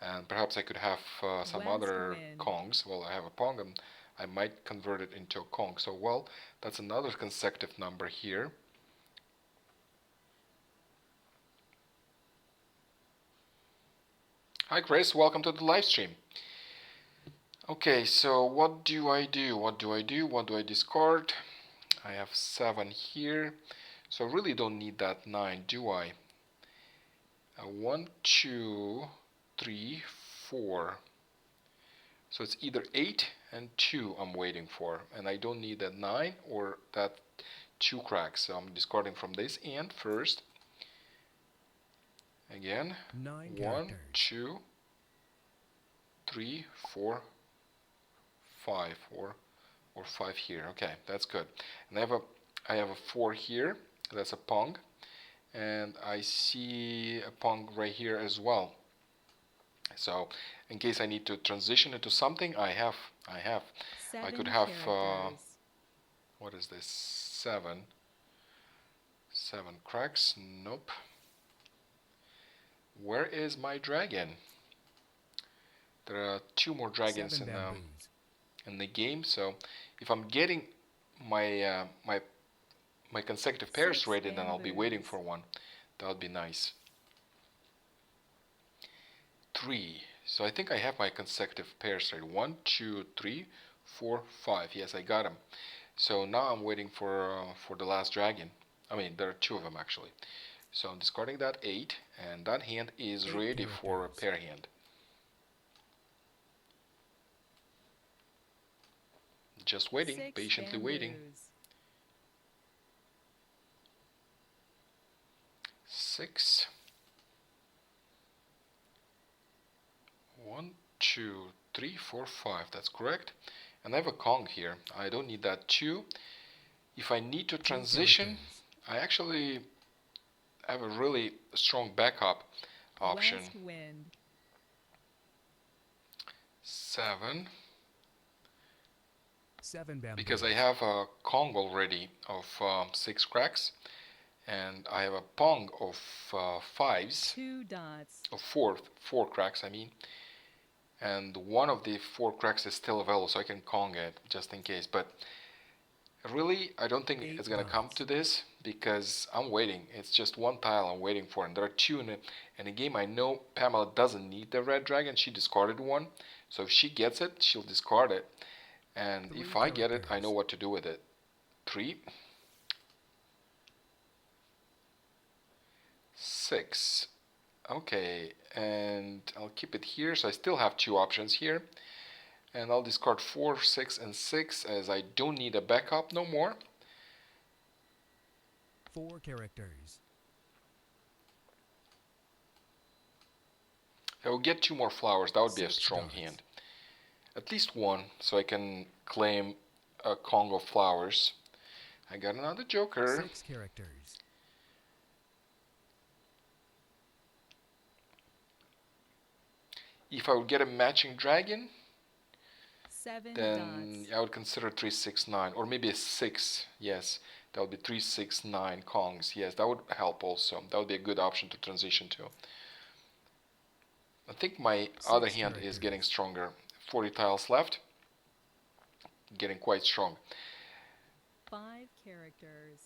S1: and perhaps I could have some
S3: West
S1: other
S3: wind.
S1: kongs. Well, I have a pong, and I might convert it into a kong. So, well, that's another consecutive number here. Hi Chris, welcome to the live stream. Okay, so what do I do? What do I do? What do I discard? I have 7 here, so I really don't need that 9, do I? 1, 2, 3, 4. So it's either 8 and 2 I'm waiting for, and I don't need that 9 or that 2 cracks. So I'm discarding from this end first. Again,
S2: 9
S1: 1,
S2: characters.
S1: 2, 3, 4, 5, or 5 here. Okay, that's good. And I have a 4 here. That's a pong, and I see a pong right here as well. So, in case I need to transition into something, I have.
S3: 7
S1: I could have.
S3: characters.
S1: What is this? 7. 7 cracks. Nope. Where is my dragon? There are 2 more dragons
S2: 7 bamboos.
S1: in the game. So if I'm getting my my consecutive pairs
S3: 6
S1: ready, then I'll be waiting
S3: bamboos.
S1: for one. That would be nice. 3. So I think I have my consecutive pairs ready. 1, 2, 3, 4, 5. Yes, I got them. So now I'm waiting for the last dragon. I mean, there are 2 of them actually. So I'm discarding that 8, and that hand is
S2: 8
S1: ready for a
S2: characters.
S1: pair hand. Just waiting,
S3: 6
S1: patiently waiting.
S3: bamboos.
S1: 6. 1, 2, 3, 4, 5. That's correct. And I have a Kong here. I don't need that 2. If I need to
S2: 2
S1: transition,
S2: characters.
S1: I actually have a really strong backup option.
S3: West wind.
S1: 7.
S2: 7 bamboos.
S1: Because I have a Kong already of 6 cracks, and I have a Pong of 5s,
S3: 2 dots.
S1: of 4 cracks I mean, and one of the 4 cracks is still available, so I can Kong it just in case. But really, I don't think
S2: 8
S1: it's gonna come
S2: dots.
S1: to this, because I'm waiting. It's just one tile I'm waiting for, and there are 2 in the game. I know Pamela doesn't need the red dragon. She discarded one, so if she gets it, she'll discard it. And
S2: 3
S1: if I get it, I know
S2: characters.
S1: what to do with it. 3, 6. Okay, and I'll keep it here. So I still have 2 options here. And I'll discard 4, 6, and 6, as I don't need a backup no more.
S2: 4 characters.
S1: I will get 2 more flowers. That would be a
S2: 6
S1: strong
S2: dots.
S1: hand. At least 1, so I can claim a Kong of flowers. I got another joker.
S2: 6 characters.
S1: If I would get a matching dragon,
S3: 7
S1: then
S3: dots.
S1: I would consider 3, 6, 9, or maybe a 6. Yes, that would be 3, 6, 9 Kongs. Yes, that would help also. That would be a good option to transition to. I think my other
S2: 6
S1: hand is getting
S2: characters.
S1: stronger. 40 tiles left, getting quite strong.
S3: 5 characters.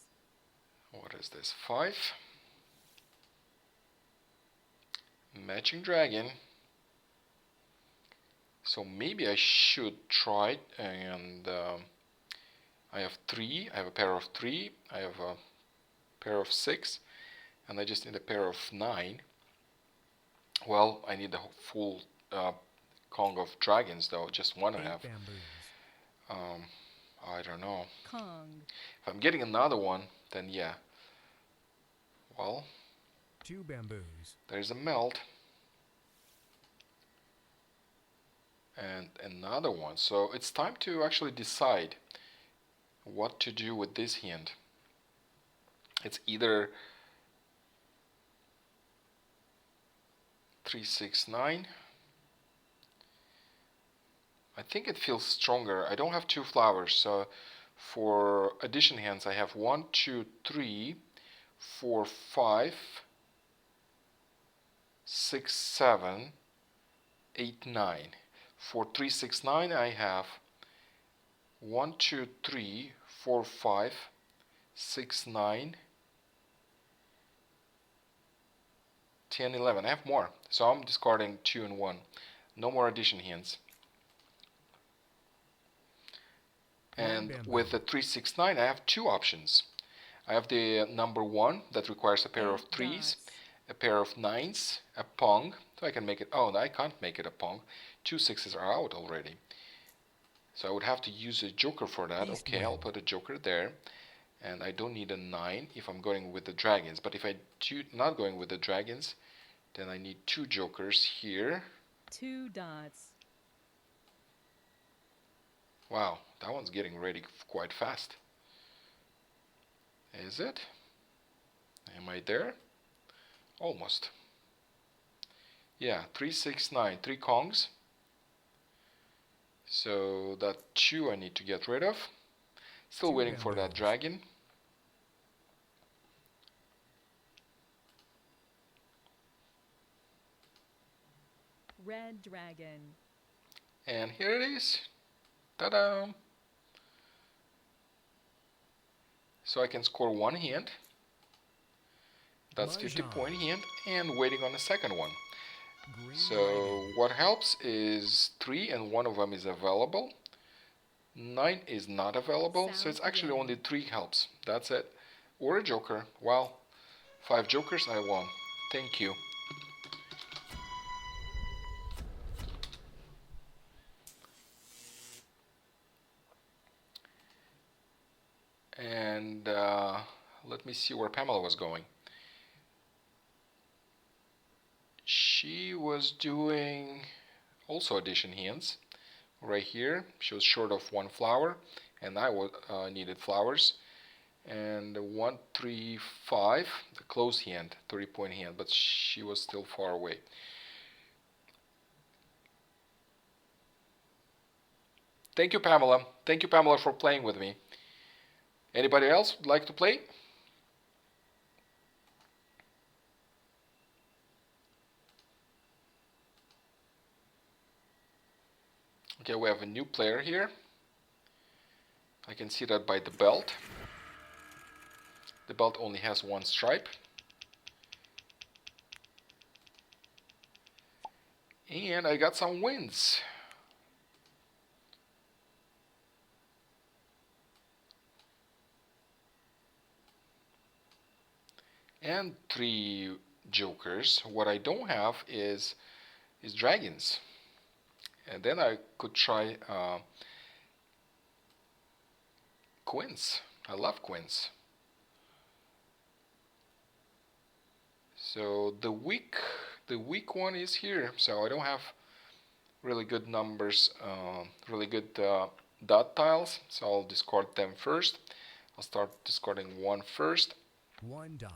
S1: What is this? 5. Matching dragon. So maybe I should try it, and I have 3, I have a pair of 3, I have a pair of 6, and I just need a pair of 9. Well, I need the full Kong of dragons though, just one I
S2: 8
S1: have.
S2: bamboos.
S1: I don't know.
S3: Kong.
S1: If I'm getting another one, then yeah. Well,
S2: 2 bamboos.
S1: there's a melt. And another one. So it's time to actually decide what to do with this hand. It's either 3, 6, 9. I think it feels stronger. I don't have 2 flowers, so for addition hands I have 1, 2, 3, 4, 5, 6, 7, 8, 9. For 3, 6, 9 I have 1, 2, 3, 4, 5, 6, 9, 10, 11. I have more, so I'm discarding 2 and 1. No more addition hands. And with the 3, 6, 9 I have 2 options. I have the number 1 that requires a pair of
S3: 8
S1: 3s,
S3: dots.
S1: a pair of 9s, a pong, so I can make it. Oh, no, I can't make it a pong. 2 6s are out already, so I would have to use a joker for that.
S2: East
S1: Okay, I'll
S2: wind.
S1: put a joker there, and I don't need a 9 if I'm going with the dragons. But if I do not going with the dragons, then I need 2 jokers here.
S3: 2 dots.
S1: Wow, that one's getting ready quite fast. Is it? Am I there? Almost. Yeah, 3, 6, 9, 3 Kongs. So that 2 I need to get rid of. Still
S2: 2
S1: waiting for that
S2: bamboos.
S1: dragon.
S3: Red dragon.
S1: And here it is. Ta-da! So I can score 1 hand. That's 50
S2: Mahjong.
S1: point hand, and waiting on the second one.
S2: Green
S1: So
S2: dragon.
S1: what helps is 3 and 1 of them is available. 9 is not available, so it's actually only 3 helps. That's it. Or a joker. Well, 5 jokers, I won. Thank you. And let me see where Pamela was going. She was doing also addition hands. Right here, she was short of 1 flower, and I needed flowers. And 1, 3, 5, the close hand, 30-point hand, but she was still far away. Thank you, Pamela. Thank you, Pamela, for playing with me. Anybody else would like to play? Okay, we have a new player here. I can see that by the belt. The belt only has 1 stripe. And I got some wins. And 3 jokers. What I don't have is dragons. And then I could try queens. I love queens. So the weak one is here. So I don't have really good numbers, really good dot tiles. So I'll discard them first. I'll start discarding 1 first.
S2: 1 dot.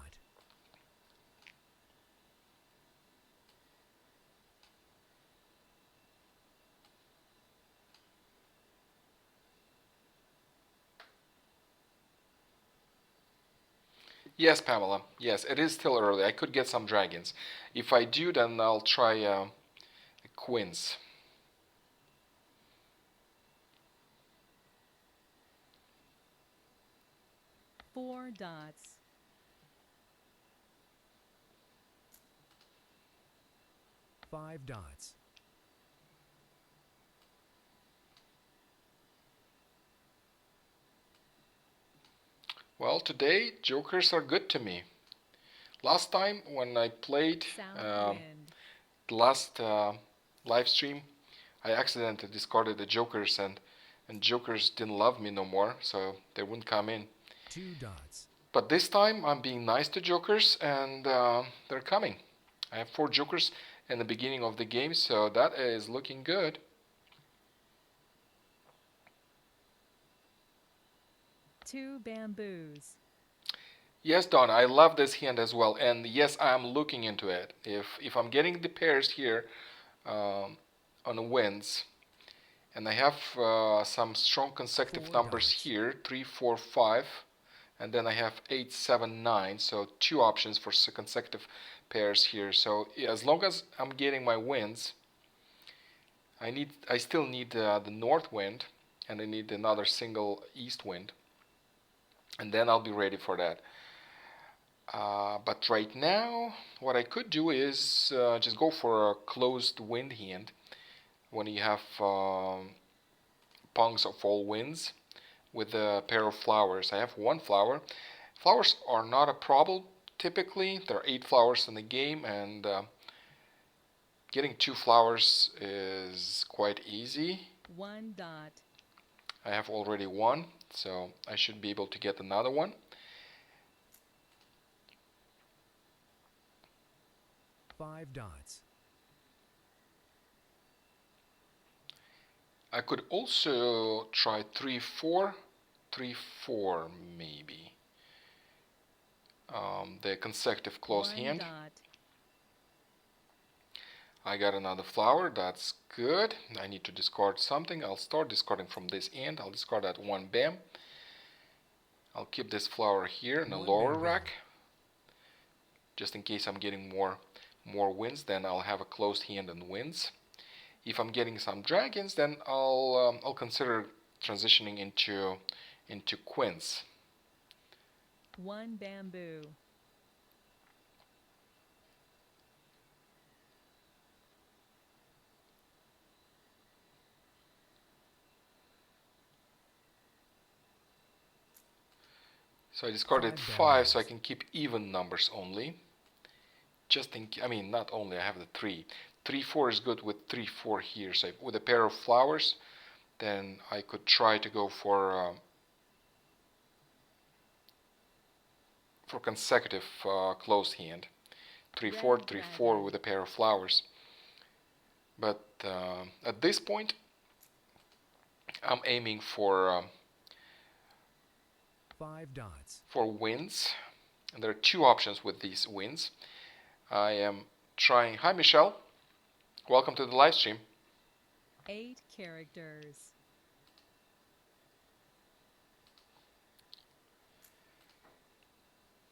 S1: Yes, Pamela. Yes, it is still early. I could get some dragons. If I do, then I'll try queens.
S3: 4 dots.
S2: Five dots.
S1: Well, today jokers are good to me. Last time when I played
S3: South wind.
S1: the last live stream, I accidentally discarded the jokers, and jokers didn't love me no more, so they wouldn't come in.
S2: 2 dots.
S1: But this time I'm being nice to jokers, and they're coming. I have 4 jokers in the beginning of the game, so that is looking good.
S3: 2 bamboos.
S1: Yes, Don, I love this hand as well, and yes, I'm looking into it. If I'm getting the pairs here on the wins, and I have some strong consecutive
S2: 4
S1: numbers
S2: dots.
S1: here, 3, 4, 5, and then I have 8, 7, 9. So 2 options for consecutive pairs here. So as long as I'm getting my wins, I still need the north wind, and I need another single east wind, and then I'll be ready for that. But right now, what I could do is just go for a closed wind hand when you have punks of all winds with a pair of flowers. I have 1 flower. Flowers are not a problem typically. There are 8 flowers in the game, and getting 2 flowers is quite easy.
S3: 1 dot.
S1: I have already 1, so I should be able to get another one.
S2: 5 dots.
S1: I could also try 3, 4, 3, 4 maybe. The consecutive closed
S3: 1
S1: hand.
S3: dot.
S1: I got another flower, that's good. I need to discard something. I'll start discarding from this end. I'll discard that 1 bam. I'll keep this flower here in the
S2: 1
S1: lower
S2: bamboo.
S1: rack. Just in case I'm getting more wins, then I'll have a closed hand and wins. If I'm getting some dragons, then I'll consider transitioning into queens.
S3: 1 bamboo.
S1: So I discarded 5, so I can keep even numbers only. I mean, not only, I have the 3. 3, 4 is good with 3, 4 here. So with a pair of flowers, then I could try to go for consecutive closed hand. 3, 4, 3, 4 with a pair of flowers. But at this point, I'm aiming for
S2: 5 dots.
S1: wins. And there are 2 options with these wins. I am trying. Hi, Michelle. Welcome to the live stream.
S3: 8 characters.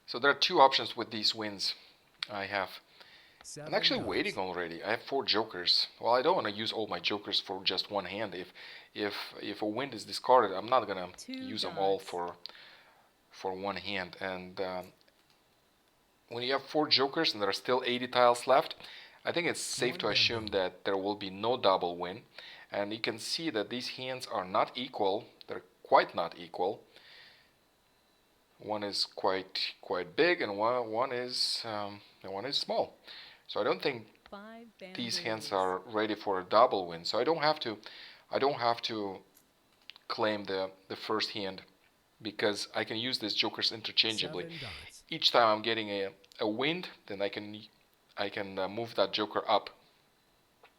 S1: So there are 2 options with these wins. I have.
S2: 7
S1: I'm actually
S2: dots.
S1: waiting already. I have 4 jokers. Well, I don't want to use all my jokers for just one hand. If a wind is discarded, I'm not gonna
S3: 2
S1: use them all
S3: dots.
S1: for one hand. And when you have 4 jokers and there are still 80 tiles left, I think it's safe to assume that there will be no double win. And you can see that these hands are not equal. They're quite not equal. One is quite big, and one is small. So I don't think
S3: 5 bamboos.
S1: these hands are ready for a double win. So I don't have to claim the first hand, because I can use these jokers interchangeably.
S2: 7 dots.
S1: Each time I'm getting a wind, then I can move that joker up,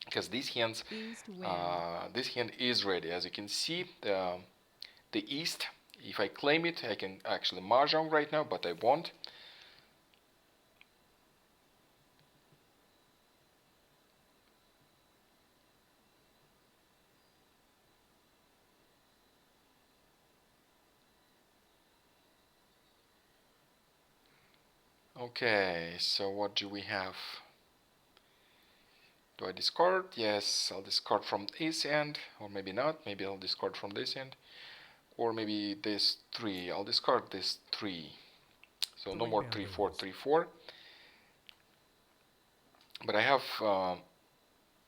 S1: because these hands
S3: East wind.
S1: this hand is ready. As you can see, the east, if I claim it, I can actually mahjong right now, but I won't. Okay, so what do we have? Do I discard? Yes, I'll discard from this end, or maybe not. Maybe I'll discard from this end, or maybe this 3. I'll discard this 3. So no
S2: Three
S1: more 3, 4,
S2: bamboos.
S1: 3, 4. But I have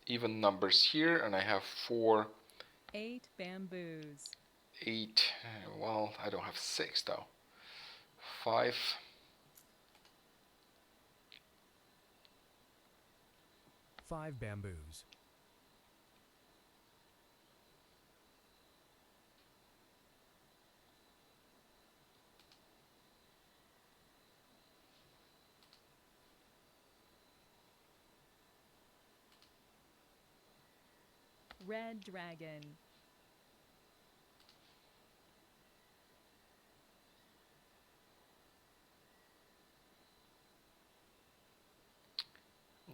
S1: even numbers here, and I have 4,
S3: 8 bamboos.
S1: 8. Well, I don't have 6 though. 5.
S2: 5 bamboos.
S3: Red dragon.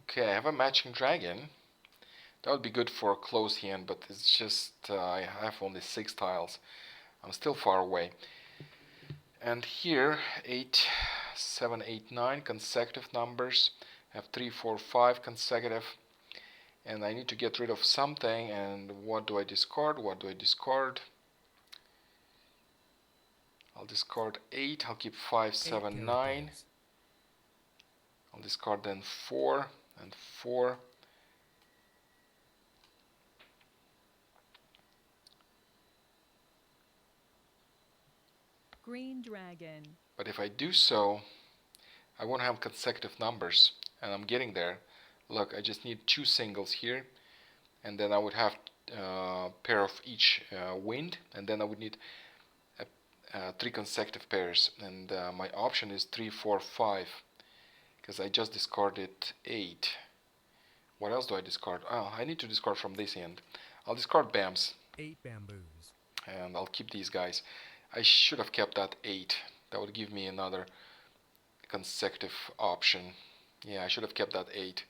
S1: Okay, I have a matching dragon. That would be good for a close hand, but it's just I have only 6 tiles. I'm still far away. And here 8, 7, 8, 9 consecutive numbers. I have 3, 4, 5 consecutive. And I need to get rid of something. And what do I discard? What do I discard? I'll discard 8. I'll keep 5,
S2: 8
S1: 7, 9.
S2: characters.
S1: I'll discard then 4 and 4.
S3: Green dragon.
S1: But if I do so, I won't have consecutive numbers, and I'm getting there. Look, I just need 2 singles here, and then I would have a pair of each wind, and then I would need 3 consecutive pairs, and my option is 3, 4, 5, because I just discarded 8. What else do I discard? Oh, I need to discard from this end. I'll discard BAMs,
S2: 8 bamboos.
S1: and I'll keep these guys. I should have kept that 8. That would give me another consecutive option. Yeah, I should have kept that 8.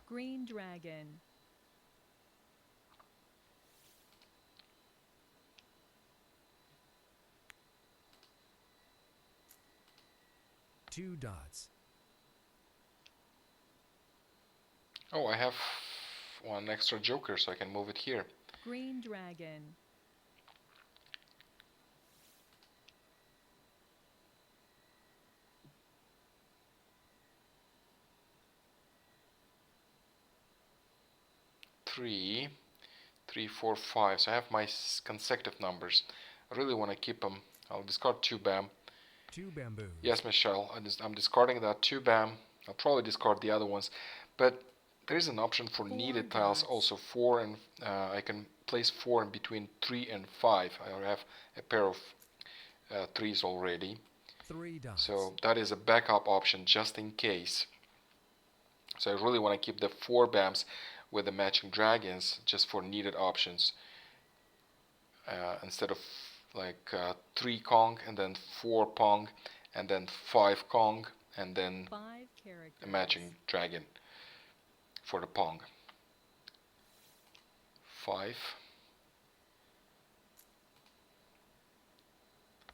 S3: Green dragon.
S2: Two dots.
S1: Oh, I have 1 extra joker, so I can move it here.
S3: Green dragon.
S1: Three, 3, 4, 5. So I have my consecutive numbers. I really want to keep them. I'll discard 2 BAM.
S2: 2 bamboos.
S1: Yes, Michelle, I'm discarding that 2 BAM. I'll probably discard the other ones. But there is an option for
S3: 4
S1: needed tiles,
S3: dots.
S1: also 4, and I can place 4 in between 3 and 5. I have a pair of 3s already.
S2: 3 dots.
S1: So that is a backup option just in case. So I really want to keep the 4 BAMs with the matching dragons just for needed options. Instead of like 3 Kong and then 4 Pong and then 5 Kong and then
S3: 5 characters.
S1: a matching dragon for the Pong. 5.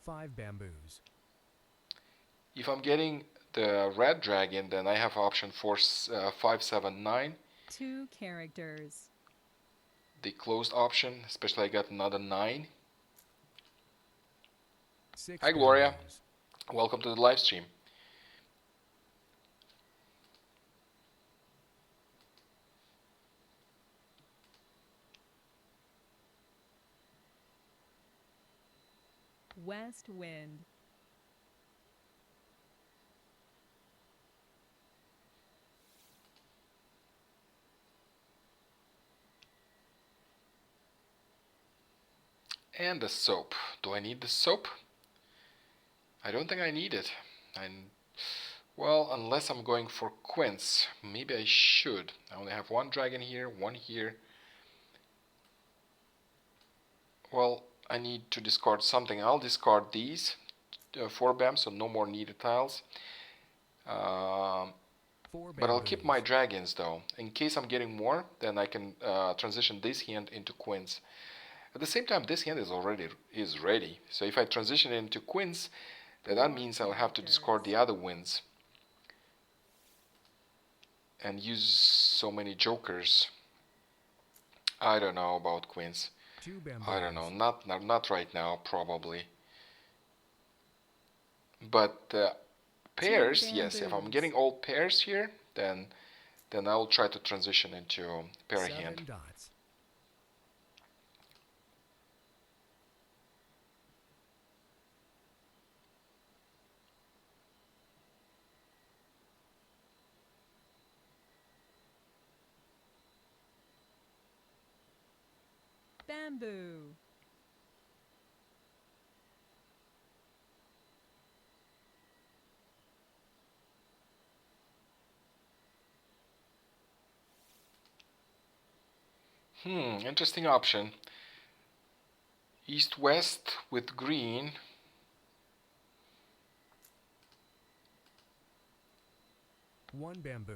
S2: 5 bamboos.
S1: If I'm getting the red dragon, then I have option for 5, 7, 9.
S3: 2 characters.
S1: The closed option, especially I got another 9.
S2: 6
S1: Hi Gloria,
S2: bamboos.
S1: welcome to the live stream.
S3: West wind.
S1: And the soap. Do I need the soap? I don't think I need it. Well, unless I'm going for quints, maybe I should. I only have 1 dragon here, 1 here. Well, I need to discard something. I'll discard these 4 BAMs, so no more needed tiles.
S2: 4
S1: But I'll keep my
S2: bamboos.
S1: dragons though. In case I'm getting more, then I can transition this hand into quints. At the same time, this hand is ready. So if I transition into queens, then that means I'll have to discard the other wins and use so many jokers. I don't know about queens.
S2: 2 bamboos.
S1: I don't know. Not right now, probably. But pairs, yes. If I'm
S3: bamboos.
S1: getting all pairs here, then I'll try to transition into pair
S2: 7
S1: hand.
S2: dots.
S3: Bamboo.
S1: Interesting option. East-west with green.
S2: One bamboo.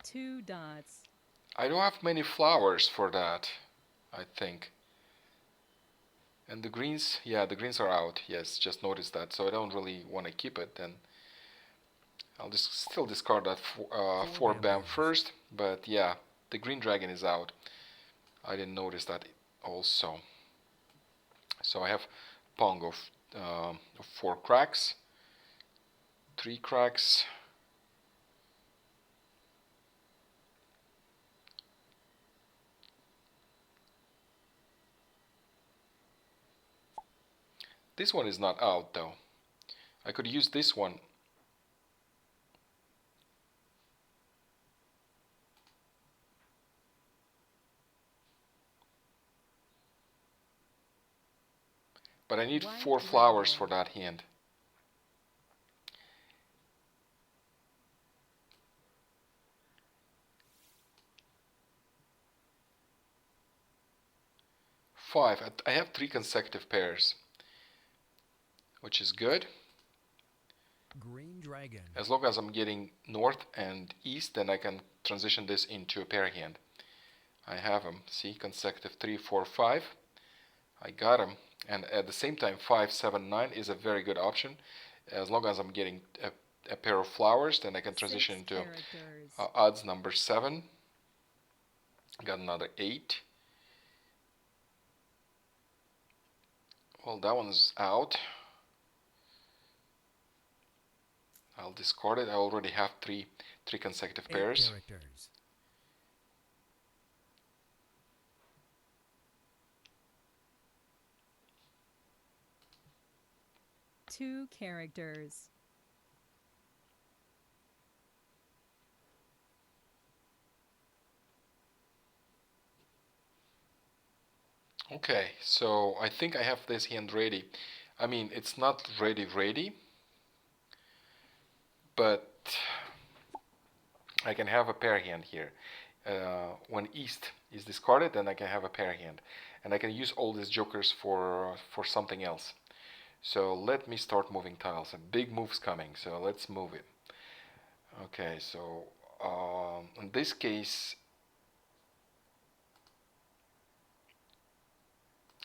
S3: Two dots.
S1: I don't have many flowers for that, I think. And the greens, yeah, the greens are out. Yes, just noticed that. So I don't really want to keep it. Then I'll just still discard that four bam first. But yeah, the green dragon is out. I didn't notice that also. So I have pong of 4 cracks, 3 cracks. This one is not out though. I could use this one. But I need
S3: White
S1: 4 flowers
S3: dragon.
S1: for that hand. Five. I have 3 consecutive pairs, which is good.
S2: Green dragon.
S1: As long as I'm getting north and east, then I can transition this into a pair hand. I have them. See, consecutive 3, 4, 5. I got them. And at the same time, 5, 7, 9 is a very good option. As long as I'm getting a pair of flowers, then I can transition
S3: 6
S1: into
S3: characters.
S1: odds number 7. Got another 8. Well, that one's out. I'll discard it. I already have three consecutive
S2: 8
S1: pairs.
S2: characters.
S3: Two characters.
S1: Okay, so I think I have this hand ready. I mean, it's not ready, but I can have a pair hand here. When East is discarded, then I can have a pair hand, and I can use all these jokers for something else. So let me start moving tiles. A big move's coming, so let's move it. Okay, so in this case,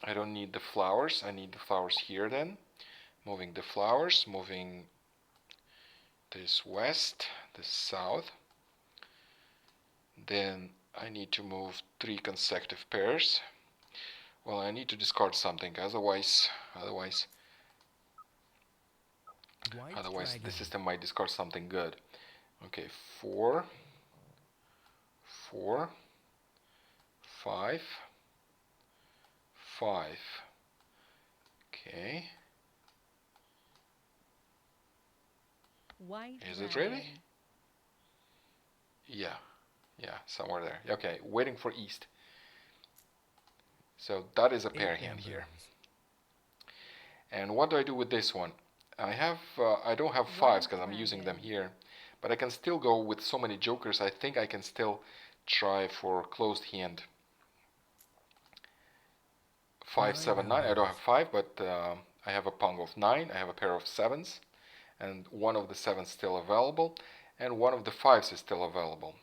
S1: I don't need the flowers. I need the flowers here then. Moving the flowers, moving this west, this south. Then I need to move 3 consecutive pairs. Well, I need to discard something, otherwise
S2: White
S1: the system might discard something good. Okay, 4, 4, 5, 5. Okay.
S3: White
S1: Is it
S3: dragon.
S1: ready? Yeah, somewhere there. Okay, waiting for East. So that is a pair hand here. And what do I do with this one? I don't have 5s because I'm using them here, but I can still go with so many jokers. I think I can still try for closed hand. 5, 7, 9. I don't have 5, but I have a pong of 9. I have a pair of 7s, and one of the 7s still available, and one of the 5s is still available.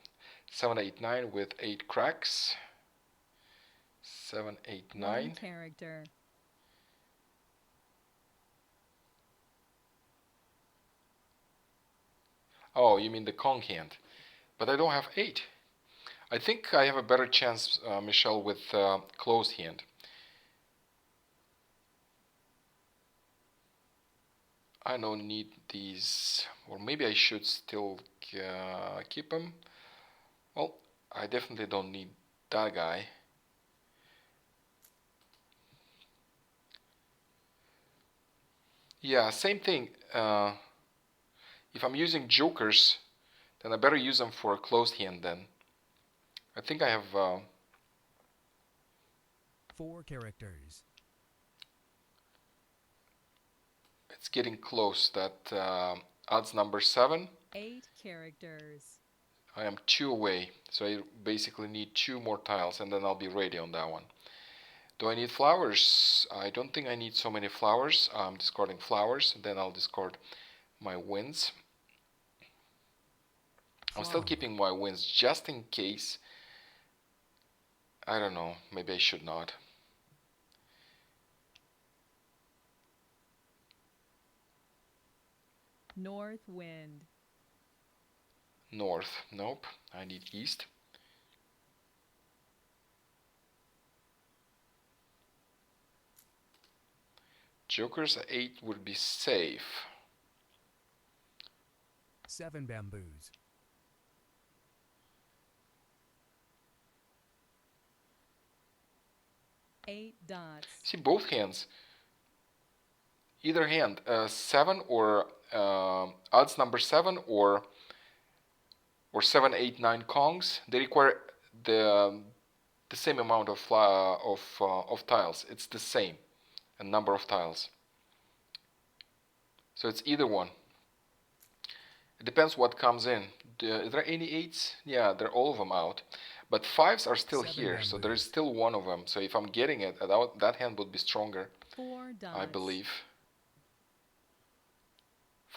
S1: 7, 8, 9 with 8 cracks. 7, 8, 9.
S3: One character.
S1: Oh, you mean the Kong hand. But I don't have 8. I think I have a better chance, Michelle, with closed hand. I don't need these, or maybe I should still keep them. Well, I definitely don't need that guy. Yeah, same thing. If I'm using jokers, then I better use them for a closed hand then. I think I have
S2: 4 characters.
S1: it's getting close. That odds number 7.
S3: 8 characters.
S1: I am 2 away, so I basically need 2 more tiles and then I'll be ready on that one. Do I need flowers? I don't think I need so many flowers. I'm discarding flowers, then I'll discard my wins. I'm still keeping my wins just in case. I don't know, maybe I should not.
S3: North wind.
S1: North, nope, I need east. Jokers 8 would be safe.
S2: 7 bamboos.
S3: Eight dots.
S1: See, both hands. Either hand, 7 or odds number 7 or 7, 8, 9 Kongs. They require the same amount of tiles. It's the same a number of tiles. So it's either one. It depends what comes in. Is there any 8s? Yeah, they're all of them out. But 5s are still
S2: 7
S1: here, so there is
S2: bamboos.
S1: still one of them. So if I'm getting it, that hand would be stronger,
S3: 4 dots.
S1: I believe.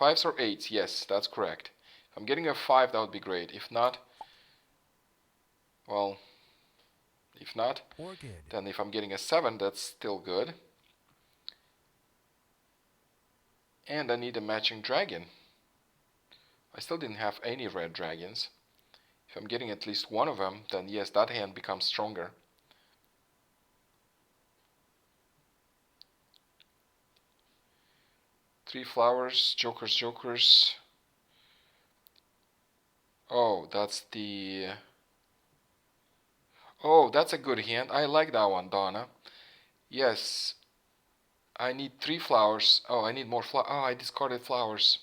S1: 5s or 8s, yes, that's correct. If I'm getting a 5, that would be great. If not, well, if not,
S2: Orchid.
S1: then if I'm getting a 7, that's still good. And I need a matching dragon. I still didn't have any red dragons. If I'm getting at least one of them, then yes, that hand becomes stronger. Three flowers, jokers, jokers. Oh, that's the... Oh, that's a good hand. I like that one, Donna. Yes. I need 3 flowers. Oh, I need more flowers. Oh, I discarded flowers.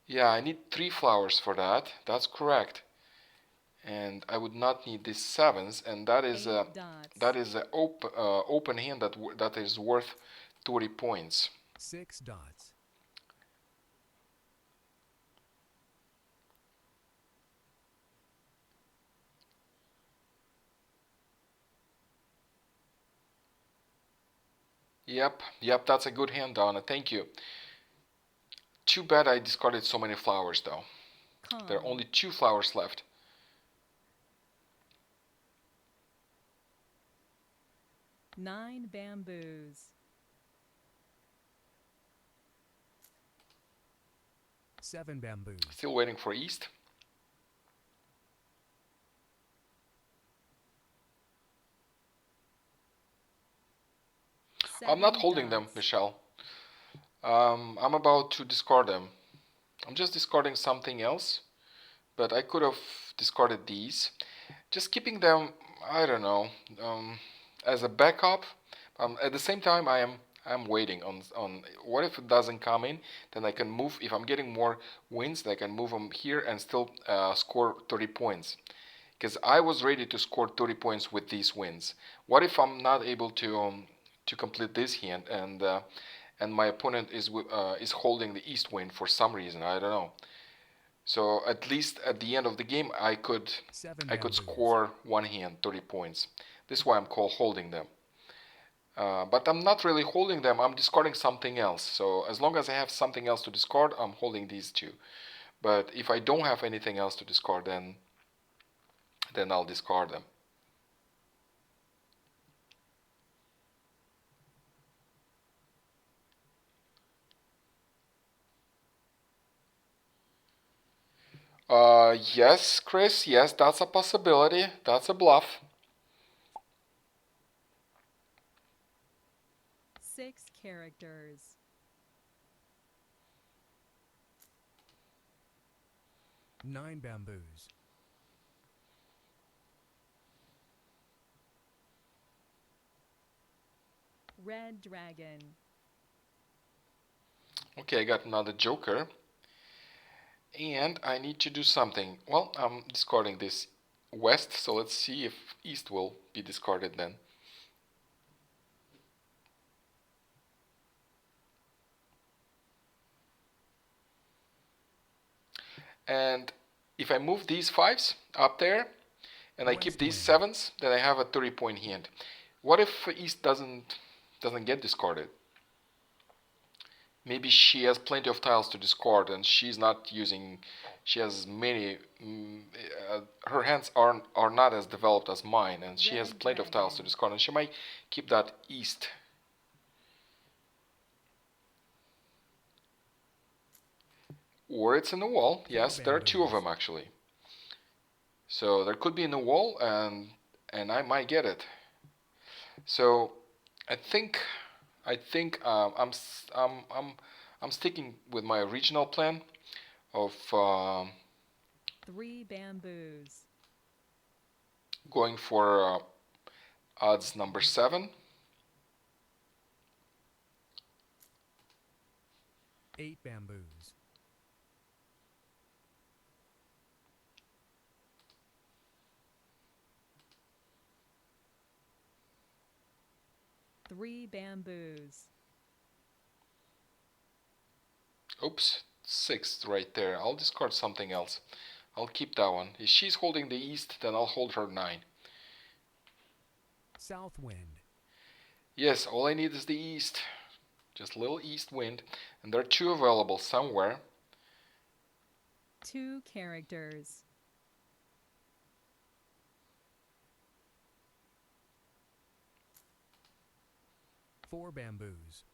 S1: Yeah, I need 3 flowers for that. That's correct. And I would not need these 7s, and that is
S3: 8 dots.
S1: a open hand that is worth 20 points.
S2: 6 dots.
S1: Yep, that's a good hand, Donna. Thank you. Too bad I discarded so many flowers, though. There are
S3: Kong.
S1: only 2 flowers left.
S3: 9 bamboos.
S2: 7 bamboos.
S1: Still waiting for east. I'm not
S3: 7
S1: holding them,
S3: dots.
S1: Michelle. I'm about to discard them. I'm just discarding something else, but I could have discarded these. Just keeping them, I don't know, as a backup. At the same time, I'm waiting on what if it doesn't come in, then I can move. If I'm getting more wins, then I can move them here and still score 30 points. Because I was ready to score 30 points with these wins. What if I'm not able to complete this hand and my opponent is holding the east win for some reason? I don't know. So at least at the end of the game, I could
S2: 7
S1: I could
S2: bamboos.
S1: score one hand 30 points. This is why I'm called holding them. But I'm not really holding them. I'm discarding something else. So as long as I have something else to discard, I'm holding these two. But if I don't have anything else to discard, then then I'll discard them. Yes, Chris, yes, that's a possibility. That's a bluff.
S3: 6 characters.
S2: Nine bamboos.
S3: Red dragon.
S1: Okay, I got another joker. And I need to do something. Well, I'm discarding this west, so let's see if east will be discarded then. And if I move these fives up there and I keep
S2: West
S1: these
S2: wind.
S1: sevens, then I have a 30-point hand. What if east doesn't get discarded? Maybe she has plenty of tiles to discard and she's not using. She has many. Her hands are not as developed as mine, and she has
S3: Red
S1: plenty of tiles to
S3: dragon.
S1: discard, and she might keep that east. Or it's in the wall. Yes, there are two of
S2: bamboos.
S1: them actually. So there could be in the wall, and I might get it. So I think I'm sticking with my original plan of
S3: 3 bamboos.
S1: going for odds number 7.
S2: 8 bamboos.
S3: Three bamboos.
S1: Oops, 6 right there. I'll discard something else. I'll keep that one. If she's holding the east, then I'll hold her 9.
S2: South wind.
S1: Yes, all I need is the east. Just a little east wind. And there are 2 available somewhere.
S3: 2 characters.
S2: Four bamboos.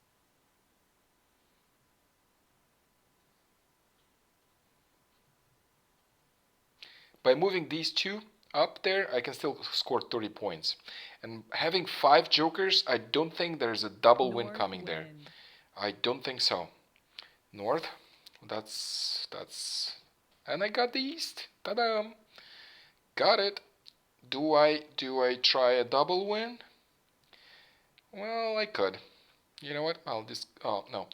S1: By moving these 2 up there, I can still score 30 points. And having 5 jokers, I don't think there's a double win
S3: North
S1: coming there.
S3: wind.
S1: I don't think so. North, that's, and I got the east. Ta-da! Got it. Do I try a double win? Well, I could. You know what? Oh no,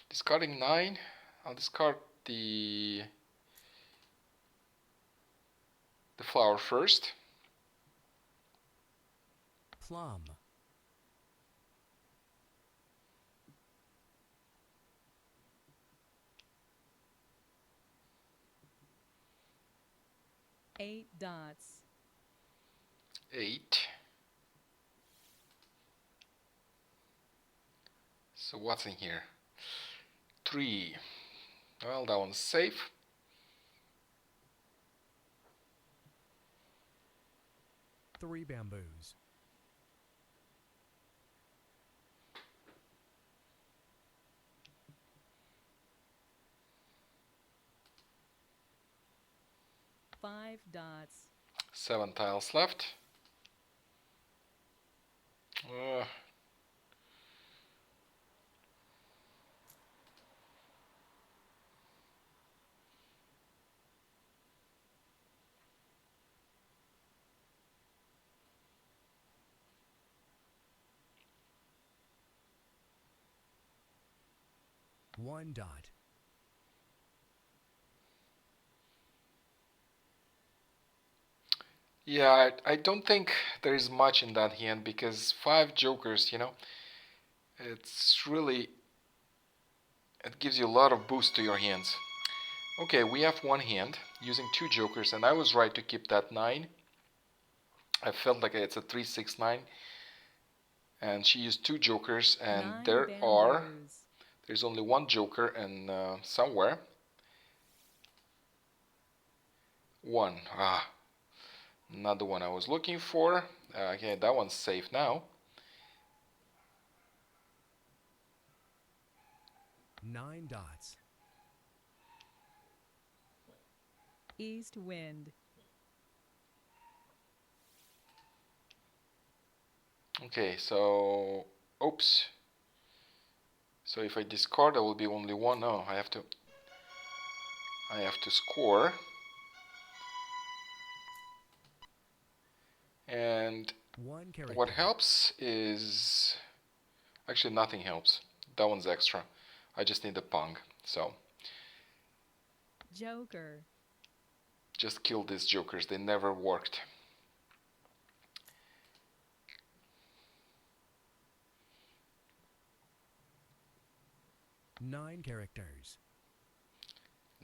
S1: discarding 9. I'll discard the flower first.
S2: Plum.
S3: 8 dots.
S1: 8. So what's in here? 3. Well, that one's safe.
S2: Three bamboos.
S3: Five dots.
S1: 7 tiles left. Uh,
S2: One dot.
S1: yeah, I don't think there is much in that hand because 5 jokers, it's really, it gives you a lot of boost to your hands. Okay, we have one hand using 2 jokers, and I was right to keep that 9. I felt like it's a 3-6-9, and she used 2 jokers, and
S3: 9
S1: there's
S3: bamboos.
S1: only one joker and somewhere. 1. Not the one I was looking for. Okay, that one's safe now.
S2: 9 dots.
S3: East wind.
S1: Okay, so oops. So if I discard, there will be only one. No, I have to score. And
S2: 1 character.
S1: what helps is actually nothing helps. That one's extra. I just need the pong. So
S3: Joker.
S1: just kill these jokers. They never worked.
S2: Nine characters.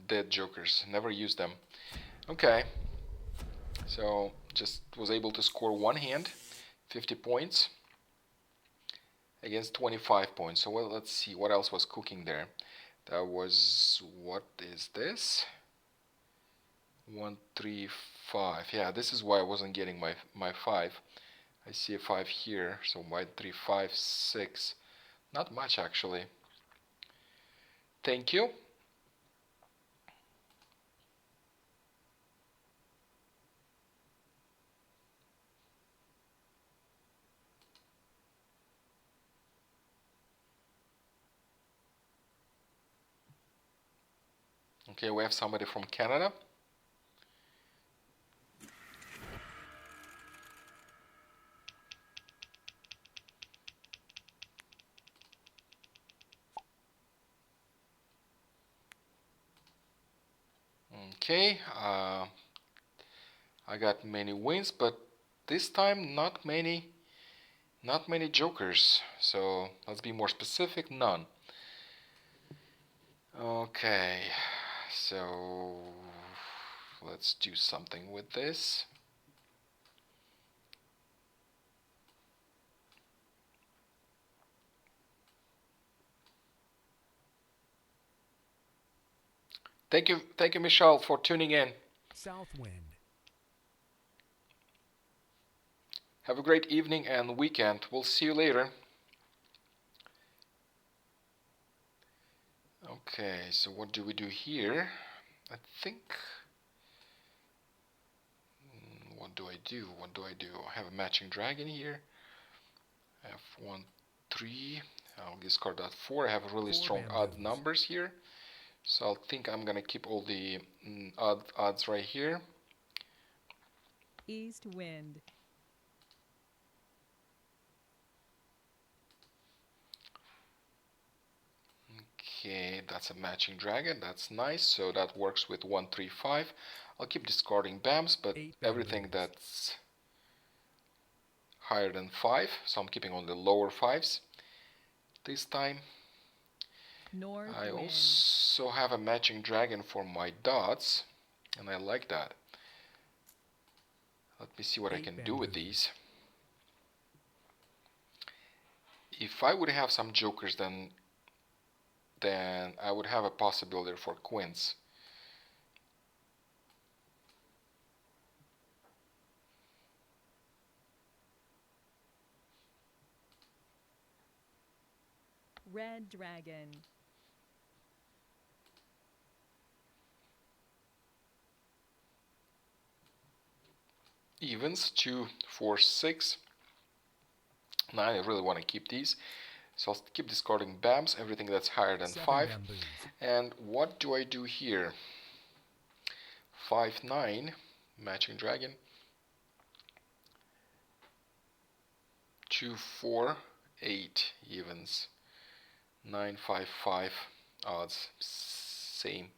S1: Dead jokers. Never use them. Okay. So just was able to score one hand, 50 points against 25 points. So well, let's see what else was cooking there. That was, what is this? 1, 3, 5. Yeah, this is why I wasn't getting my 5. I see a 5 here. So 1, 3, 5, 6. Not much actually. Thank you. Okay, we have somebody from Canada. Okay, I got many wins, but this time not many jokers. So let's be more specific, none. Okay, so let's do something with this. Thank you, Michelle, for tuning in.
S2: South wind.
S1: Have a great evening and weekend. We'll see you later. Okay, so what do we do here? I think... What do I do? I have a matching dragon here. I have 1, 3. I'll discard that 4. I have really
S2: 4
S1: strong
S2: bamboos.
S1: odd numbers here. So I think I'm gonna keep all the odds right here.
S3: East wind.
S1: Okay, that's a matching dragon. That's nice. So that works with 1, 3, 5. I'll keep discarding BAMs, but
S2: 8
S1: everything
S2: bamboos.
S1: that's higher than 5. So I'm keeping on the lower 5s this time.
S3: North
S1: I
S3: wind.
S1: also have a matching dragon for my dots, and I like that. Let me see what I
S2: 8
S1: can do with
S2: bamboos.
S1: these. If I would have some jokers, then I would have a possibility for queens.
S3: Red dragon.
S1: Evens, 2, 4, 6. 9, I really want to keep these. So I'll keep discarding BAMs, everything that's higher than
S2: 7
S1: 5.
S2: bamboos.
S1: And what do I do here? 5, 9, matching dragon. 2, 4, 8, evens. 9, 5, 5, odds, same.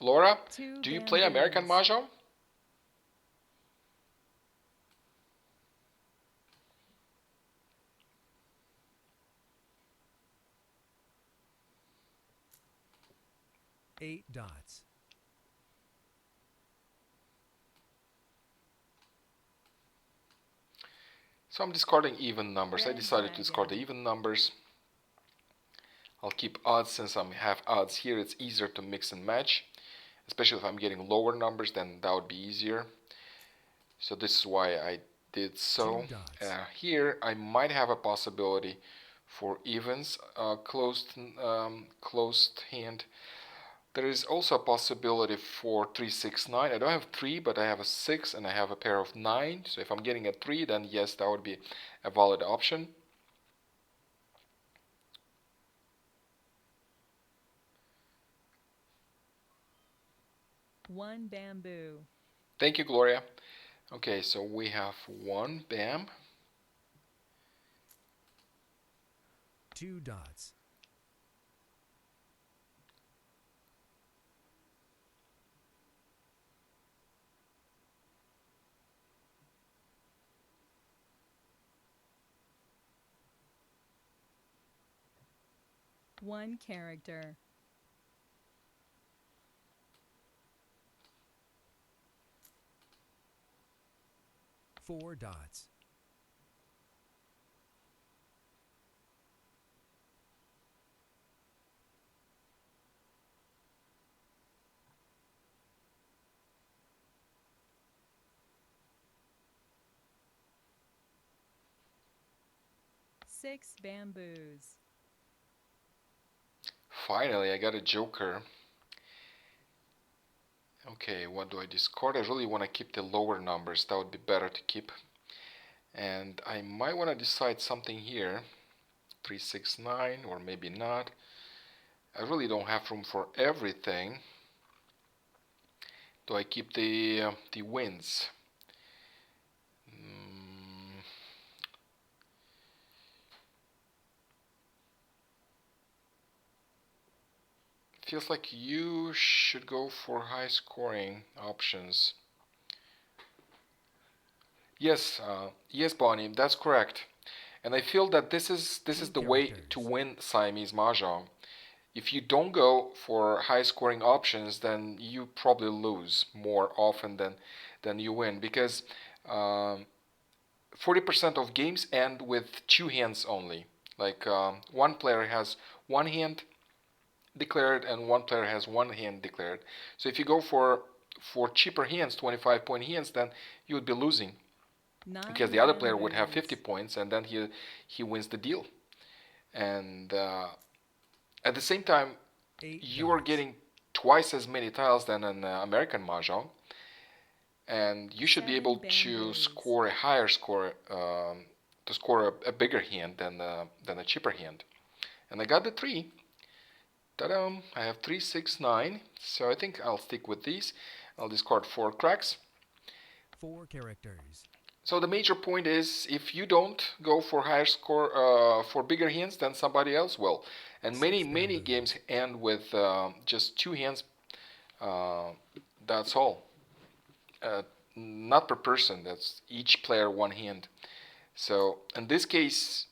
S1: Laura,
S3: 2
S1: do you play American
S3: bamboos.
S1: Mahjong?
S2: Eight dots.
S1: So I'm discarding even numbers. I
S3: Red
S1: decided to discard the
S3: dragon.
S1: even numbers. I'll keep odds since I have odds here. It's easier to mix and match, especially if I'm getting lower numbers, then that would be easier. So this is why I did so.
S2: 2 dots.
S1: Here I might have a possibility for evens, closed hand. There is also a possibility for 3, 6, 9. I don't have 3, but I have a 6 and I have a pair of 9. So if I'm getting a 3, then yes, that would be a valid option.
S3: One bamboo.
S1: Thank you, Gloria. Okay, so we have 1 bam.
S2: 2 dots.
S3: One character.
S2: 4 dots.
S3: Six bamboos.
S1: Finally, I got a joker. Okay, what do I discard? I really want to keep the lower numbers. That would be better to keep. And I might want to decide something here. 3, 6, 9, or maybe not. I really don't have room for everything. Do I keep the wins? Feels like you should go for high scoring options. Yes, yes, Bonnie, that's correct. And I feel that this is the way to win Siamese Mah Jongg. If you don't go for high scoring options, then you probably lose more often than you win, because 40% of games end with 2 hands only. Like one player has 1 hand declared and one player has 1 hand declared. So if you go for cheaper hands, 25-point hands, then you would be losing, because the other player would have 50 points and then he wins the deal. And at the same time, you are getting twice as many tiles than an American mahjong, and you should be able to score a higher score, to score a bigger hand than a cheaper hand. And I got the 3. Ta-da! I have 3, 6, 9. So I think I'll stick with these. I'll discard 4 cracks.
S2: 4 characters.
S1: So the major point is, if you don't go for higher score, for bigger hands, then somebody else will. And many games end with just 2 hands. That's all. Not per person. That's each player 1 hand. So in this case,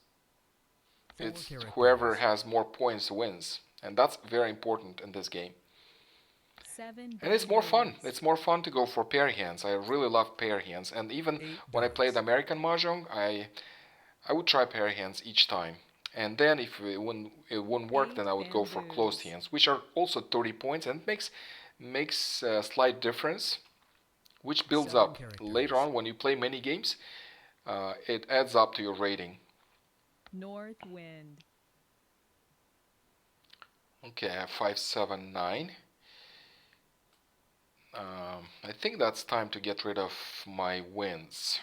S1: it's whoever has more points wins, and that's very important in this game. And it's more fun. It's more fun to go for pair hands. I really love pair hands, and even when I played American Mahjong, I would try pair hands each time. And then if it wouldn't work, then I would go for closed hands, which are also 30 points, and makes a slight difference, which builds up later on when you play many games. It adds up to your rating.
S3: North wind.
S1: Okay, I have 5, 7, 9. I think that's time to get rid of my wins.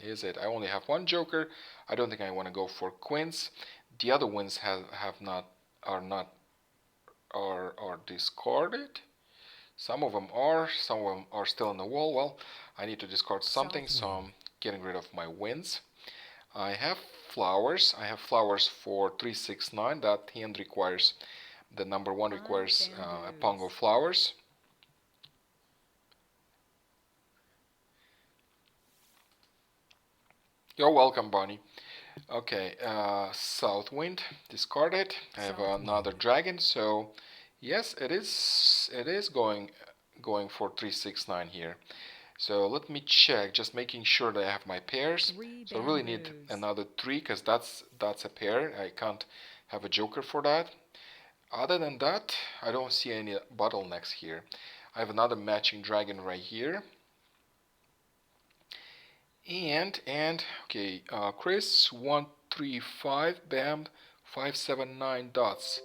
S1: Is it? I only have 1 joker. I don't think I want to go for queens. The other wins are discarded. Some of them are still in the wall. Well, I need to discard something, so I'm getting rid of my wins. I have flowers. I have flowers for 3, 6, 9. That hand requires, the number 1 requires a pong of flowers. You're welcome, Bonnie. Okay, South Wind, discarded. I have another dragon, so yes, it is going for 3, 6, 9 here. So let me check, just making sure that I have my pairs.
S3: Three
S1: So I really need
S3: bamboos.
S1: another 3 because that's a pair. I can't have a joker for that. Other than that, I don't see any bottlenecks here. I have another matching dragon right here. And okay, Chris 135 bam 579 dots.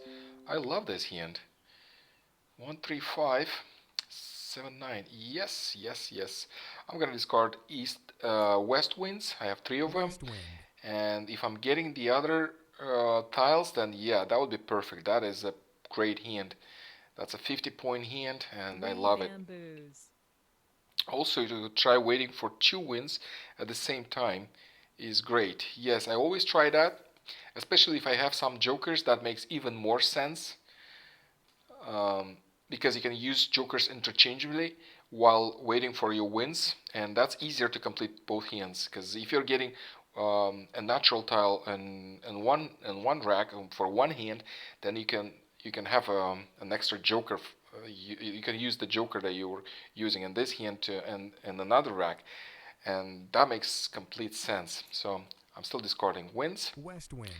S1: I love this hand. 13579. Yes, yes, yes. I'm gonna discard west winds. I have 3 of them.
S2: West wind.
S1: And if I'm getting the other tiles, then yeah, that would be perfect. That is a great hand. That's a 50-point hand, and I
S3: Three
S1: love it.
S3: bamboos.
S1: Also, to try waiting for 2 wins at the same time is great. Yes, I always try that, especially if I have some jokers. That makes even more sense, um, because you can use jokers interchangeably while waiting for your wins, and that's easier to complete both hands. Because if you're getting a natural tile and one rack for one hand, then you can have an extra joker. You can use the joker that you were using in this hand to and another rack, and that makes complete sense. So I'm still discarding wins.
S2: West wind.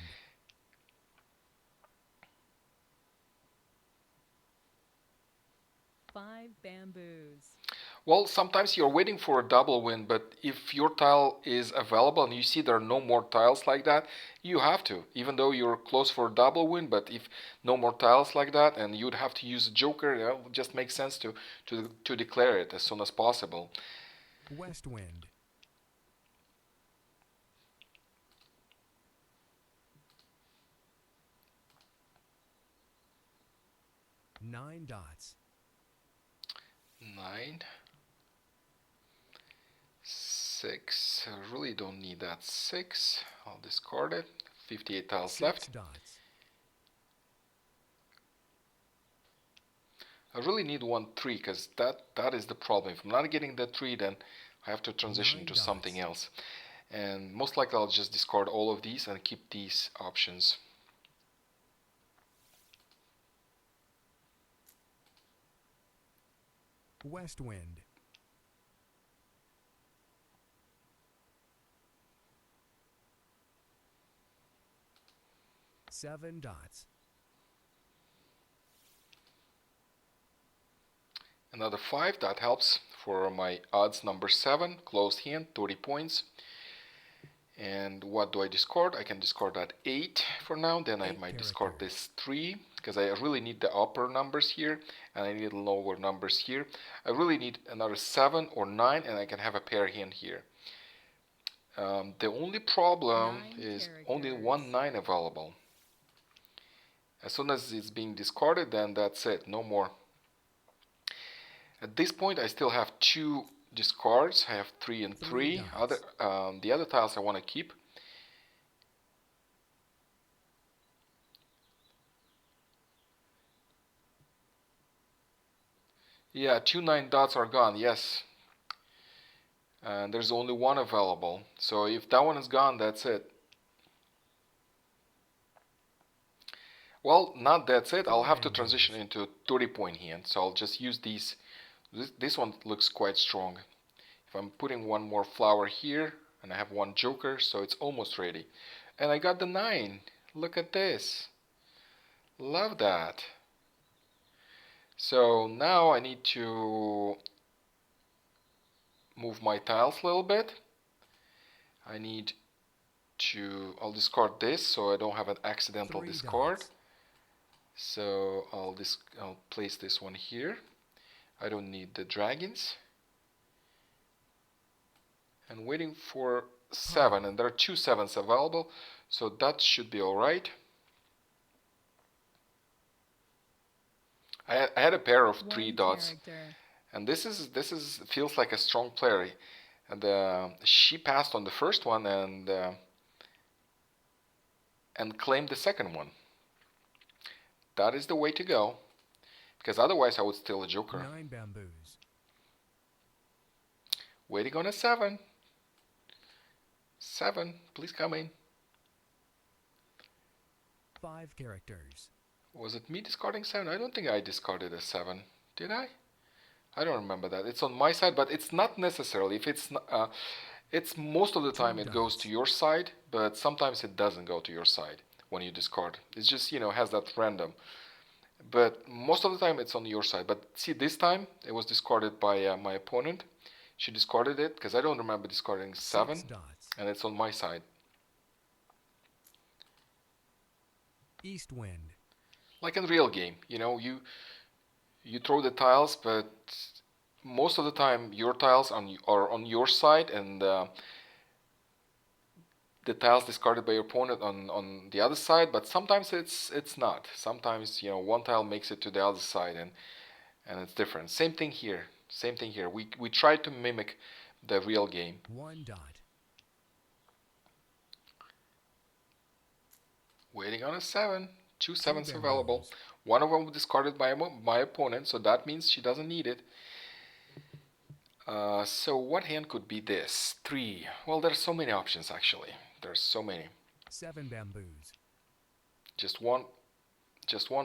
S3: Five bamboos.
S1: Well, sometimes you're waiting for a double win, but if your tile is available and you see there are no more tiles like that, you have to, even though you're close for a double win. But if no more tiles like that, and you'd have to use a joker, it would just makes sense to declare it as soon as possible.
S2: West wind. Nine dots.
S1: 9, 6. I really don't need that 6. I'll discard it. 58 tiles left.
S2: 6 dots.
S1: I really need 1 3 because that is the problem. If I'm not getting that 3, then I have to transition
S2: 9
S1: to
S2: dots.
S1: something else. And most likely I'll just discard all of these and keep these options.
S2: West wind. Seven dots.
S1: Another 5, that helps for my odds number 7, closed hand, 30 points. And what do I discard? I can discard that 8 for now, then I
S2: 8
S1: might discard
S2: characters.
S1: this 3 because I really need the upper numbers here and I need the lower numbers here. I really need another 7 or 9 and I can have a pair hand here. The only problem
S3: 9
S1: is only
S3: characters.
S1: 1 9 available. As soon as it's being discarded, then that's it, no more. At this point I still have 2 discards. I have 3 and
S2: 3
S1: 3.
S2: dots.
S1: The other tiles I want to keep. Yeah, 2 9 dots are gone, yes. And there's only 1 available. So if that one is gone, that's it. Well, not that's it. I'll
S2: 4
S1: have to
S2: bamboos.
S1: transition into a 30-point hand. So I'll just use these. This one looks quite strong. If I'm putting one more flower here, and I have 1 joker, so it's almost ready. And I got the 9. Look at this. Love that. So now I need to move my tiles a little bit. I need to, I'll discard this so I don't have an accidental
S2: 3
S1: discard.
S2: dots.
S1: So I'll place this one here. I don't need the dragons. And waiting for 7, and there are 2 7s available, so that should be alright. I had a pair of 3
S3: One
S1: dots,
S3: character.
S1: and this is feels like a strong player, and she passed on the first one and claimed the second one. That is the way to go, because otherwise I would steal a joker.
S2: 9 bamboos.
S1: Waiting on a 7. 7, please come in.
S2: 5 characters.
S1: Was it me discarding 7? I don't think I discarded a 7. Did I? I don't remember that. It's on my side, but it's not necessarily. If it's most of the time it goes to your side, but sometimes it doesn't go to your side when you discard. It's just, has that random. But most of the time it's on your side. But see, this time it was discarded by my opponent. She discarded it because I don't remember discarding 7, and it's on my side.
S2: East wind.
S1: Like in real game, you throw the tiles, but most of the time your tiles are on your side, and the tiles discarded by your opponent on the other side. But sometimes it's not. Sometimes one tile makes it to the other side, and it's different. Same thing here. Same thing here. We try to mimic the real game.
S2: 1 dot.
S1: Waiting on a 7. 2 sevens
S2: bamboos.
S1: available. One of them discarded by my opponent, so that means she doesn't need it. So what hand could be this? 3. Well, there's so many options actually. There's so many.
S2: 7 bamboos.
S1: Just one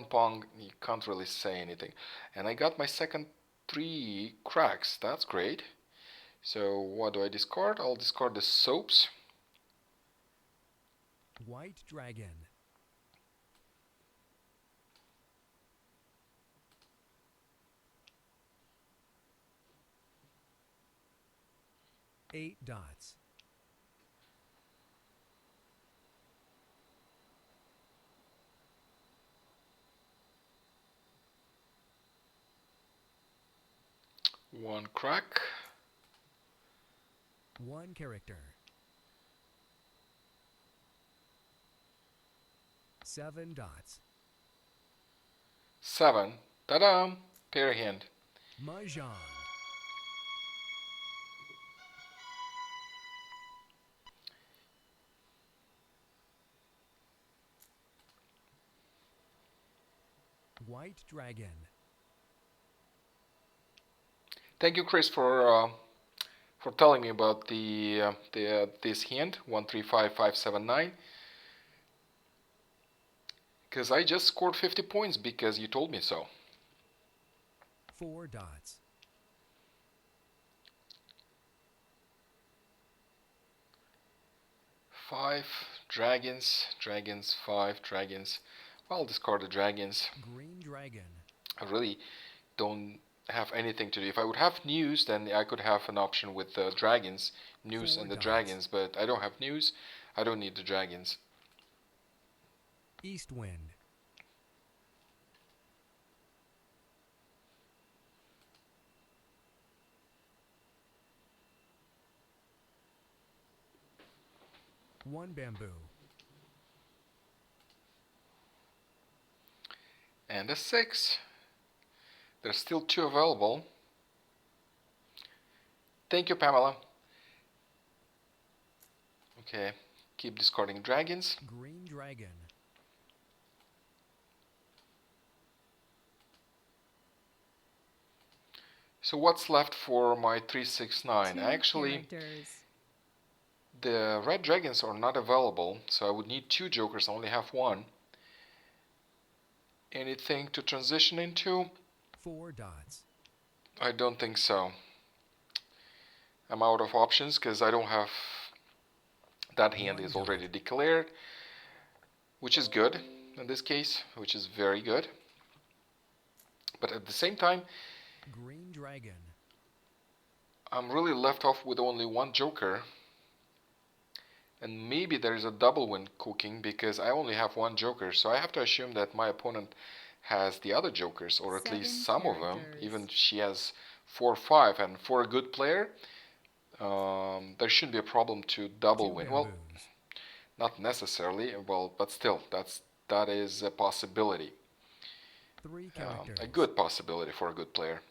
S1: pong. You can't really say anything. And I got my second 3 cracks. That's great. So what do I discard? I'll discard the soaps.
S2: White dragon. Eight dots.
S1: One crack.
S2: 1 character. 7 dots.
S1: 7. Ta-da! Pair hand.
S2: Mahjong. White dragon.
S1: Thank you, Chris, for telling me about this hand 135579. Because I just scored 50 points because you told me so.
S2: 4 dots.
S1: 5 dragons, 5 dragons. I'll discard the dragons.
S2: Green dragon.
S1: I really don't have anything to do. If I would have news, then I could have an option with the dragons, news
S2: 4
S1: and the
S2: dots.
S1: dragons, but I don't have news. I don't need the dragons.
S2: East wind. One bamboo.
S1: And a 6. There's still 2 available. Thank you, Pamela. Okay, keep discarding dragons.
S2: Green dragon.
S1: So what's left for my 369?
S3: 2
S1: Actually,
S3: characters.
S1: the red dragons are not available, so I would need 2 jokers. I only have 1. Anything to transition into?
S2: 4 dots.
S1: I don't think so. I'm out of options because I don't have... That hand is already declared, which is good in this case, which is very good. But at the same time,
S2: Green dragon.
S1: I'm really left off with only 1 joker. And maybe there is a double win cooking because I only have 1 joker. So I have to assume that my opponent has the other jokers, or at least
S3: 7
S1: some of them.
S3: characters.
S1: Even if she has 4 or 5. And for a good player, there shouldn't be a problem to double
S2: 2
S1: win. Well,
S2: bamboos.
S1: not necessarily. Well, but still, that is a possibility.
S2: 3 characters.
S1: A good possibility for a good player.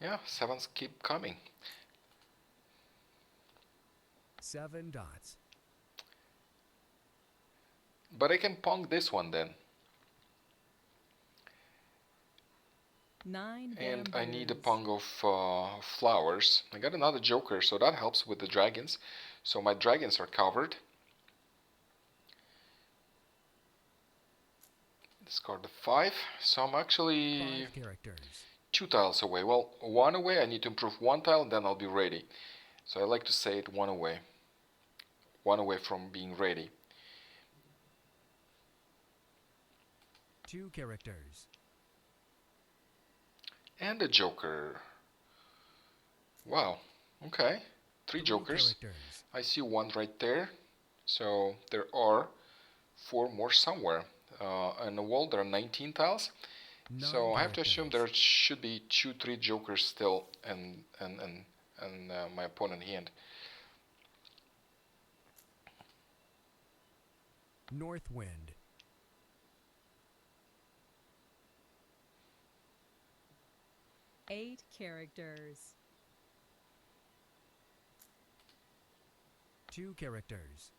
S1: Yeah, 7s keep coming.
S2: 7 dots.
S1: But I can pong this one then.
S3: 9
S1: And
S3: bamboos.
S1: I need a pong of flowers. I got another joker, so that helps with the dragons. So my dragons are covered. discard the 5. So I'm actually
S2: 5 characters.
S1: 2 tiles away. Well, 1 away. I need to improve 1 tile, and then I'll be ready. So I like to say it 1 away. 1 away from being ready.
S2: 2 characters.
S1: And a joker. Wow. Okay. 3 jokers.
S2: Characters.
S1: I see 1 right there. So there are 4 more somewhere. On the wall there are 19 tiles.
S2: 9
S1: So I have to assume there
S2: characters.
S1: should be 3 jokers still in my opponent's hand.
S2: North wind.
S3: 8 characters.
S2: 2 characters.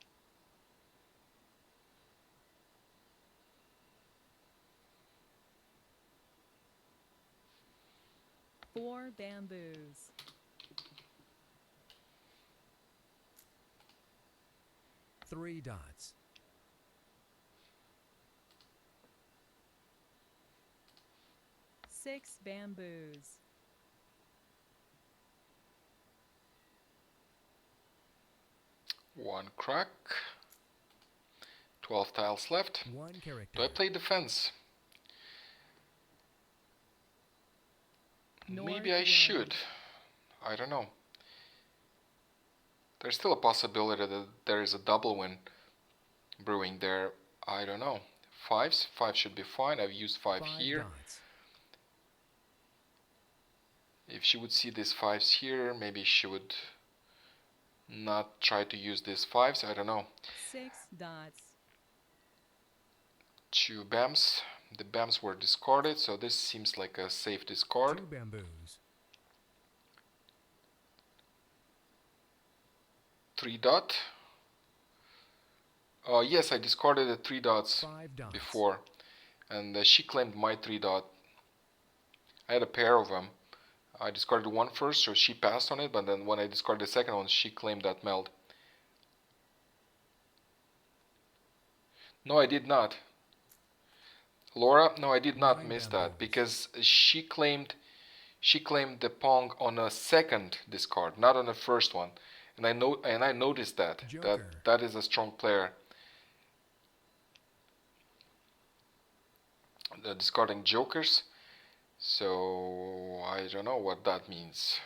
S3: 4 bamboos.
S2: 3 dots.
S3: 6 bamboos.
S1: 1 crack. 12 tiles left.
S2: 1 character.
S1: Do I play defense? Maybe I
S3: North
S1: should.
S3: wind.
S1: I don't know. There's still a possibility that there is a double win brewing there. I don't know. 5s. 5 should be fine. I've used 5 here.
S2: Dots.
S1: If she would see these 5s here, maybe she would not try to use these 5s. I don't know.
S3: 6 dots.
S1: 2 bams. The bams were discarded, so this seems like a safe discard.
S2: 2 bamboos.
S1: 3 dot. Yes, I discarded the 3 dots
S2: 5 dots.
S1: before, and she claimed my 3 dot. I had a pair of them. I discarded 1 first, so she passed on it, but then when I discarded the second one, she claimed that meld. No, I did not. Laura, no, I did not
S2: 9
S1: miss
S2: bamboos.
S1: that, because she claimed the Pong on a second discard, not on the first one. And I noticed that.
S2: Joker.
S1: That is a strong player. The discarding jokers. So I don't know what that means.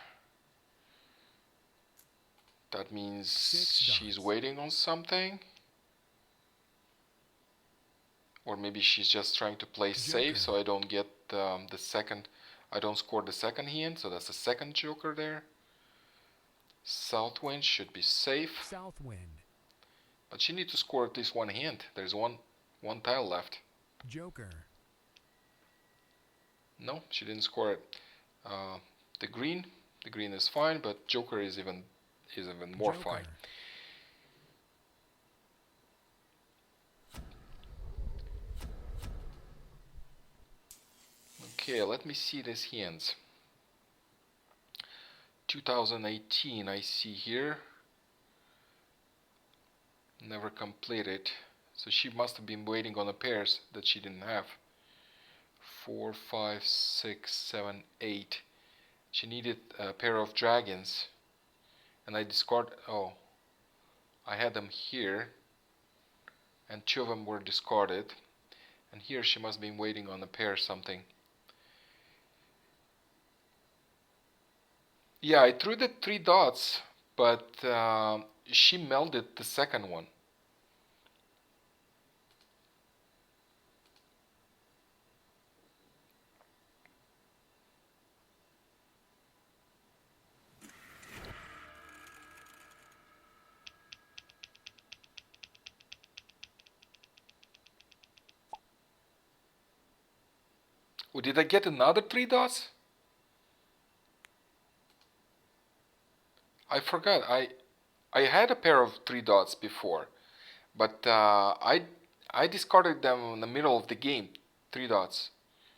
S1: That means
S2: 6
S1: she's
S2: dots.
S1: waiting on something. Or maybe she's just trying to play safe,
S2: Joker.
S1: so I don't get the second. I don't score the second hand, so that's the second joker there. South wind should be safe,
S2: South wind.
S1: but she needs to score at least 1 hand. There's one tile left.
S2: Joker.
S1: No, she didn't score it. The green is fine, but joker is even more
S2: Joker.
S1: fine. Okay, let me see these hands. 2018 I see here. Never completed. So she must have been waiting on the pairs that she didn't have. 4, 5, 6, 7, 8. She needed a pair of dragons. And I discard. Oh, I had them here. And 2 of them were discarded. And here she must have been waiting on a pair something. Yeah, I threw the 3 dots, but she melded the second one. Oh, did I get another 3 dots? I forgot. I had a pair of 3 dots before, but I discarded them in the middle of the game. 3 dots.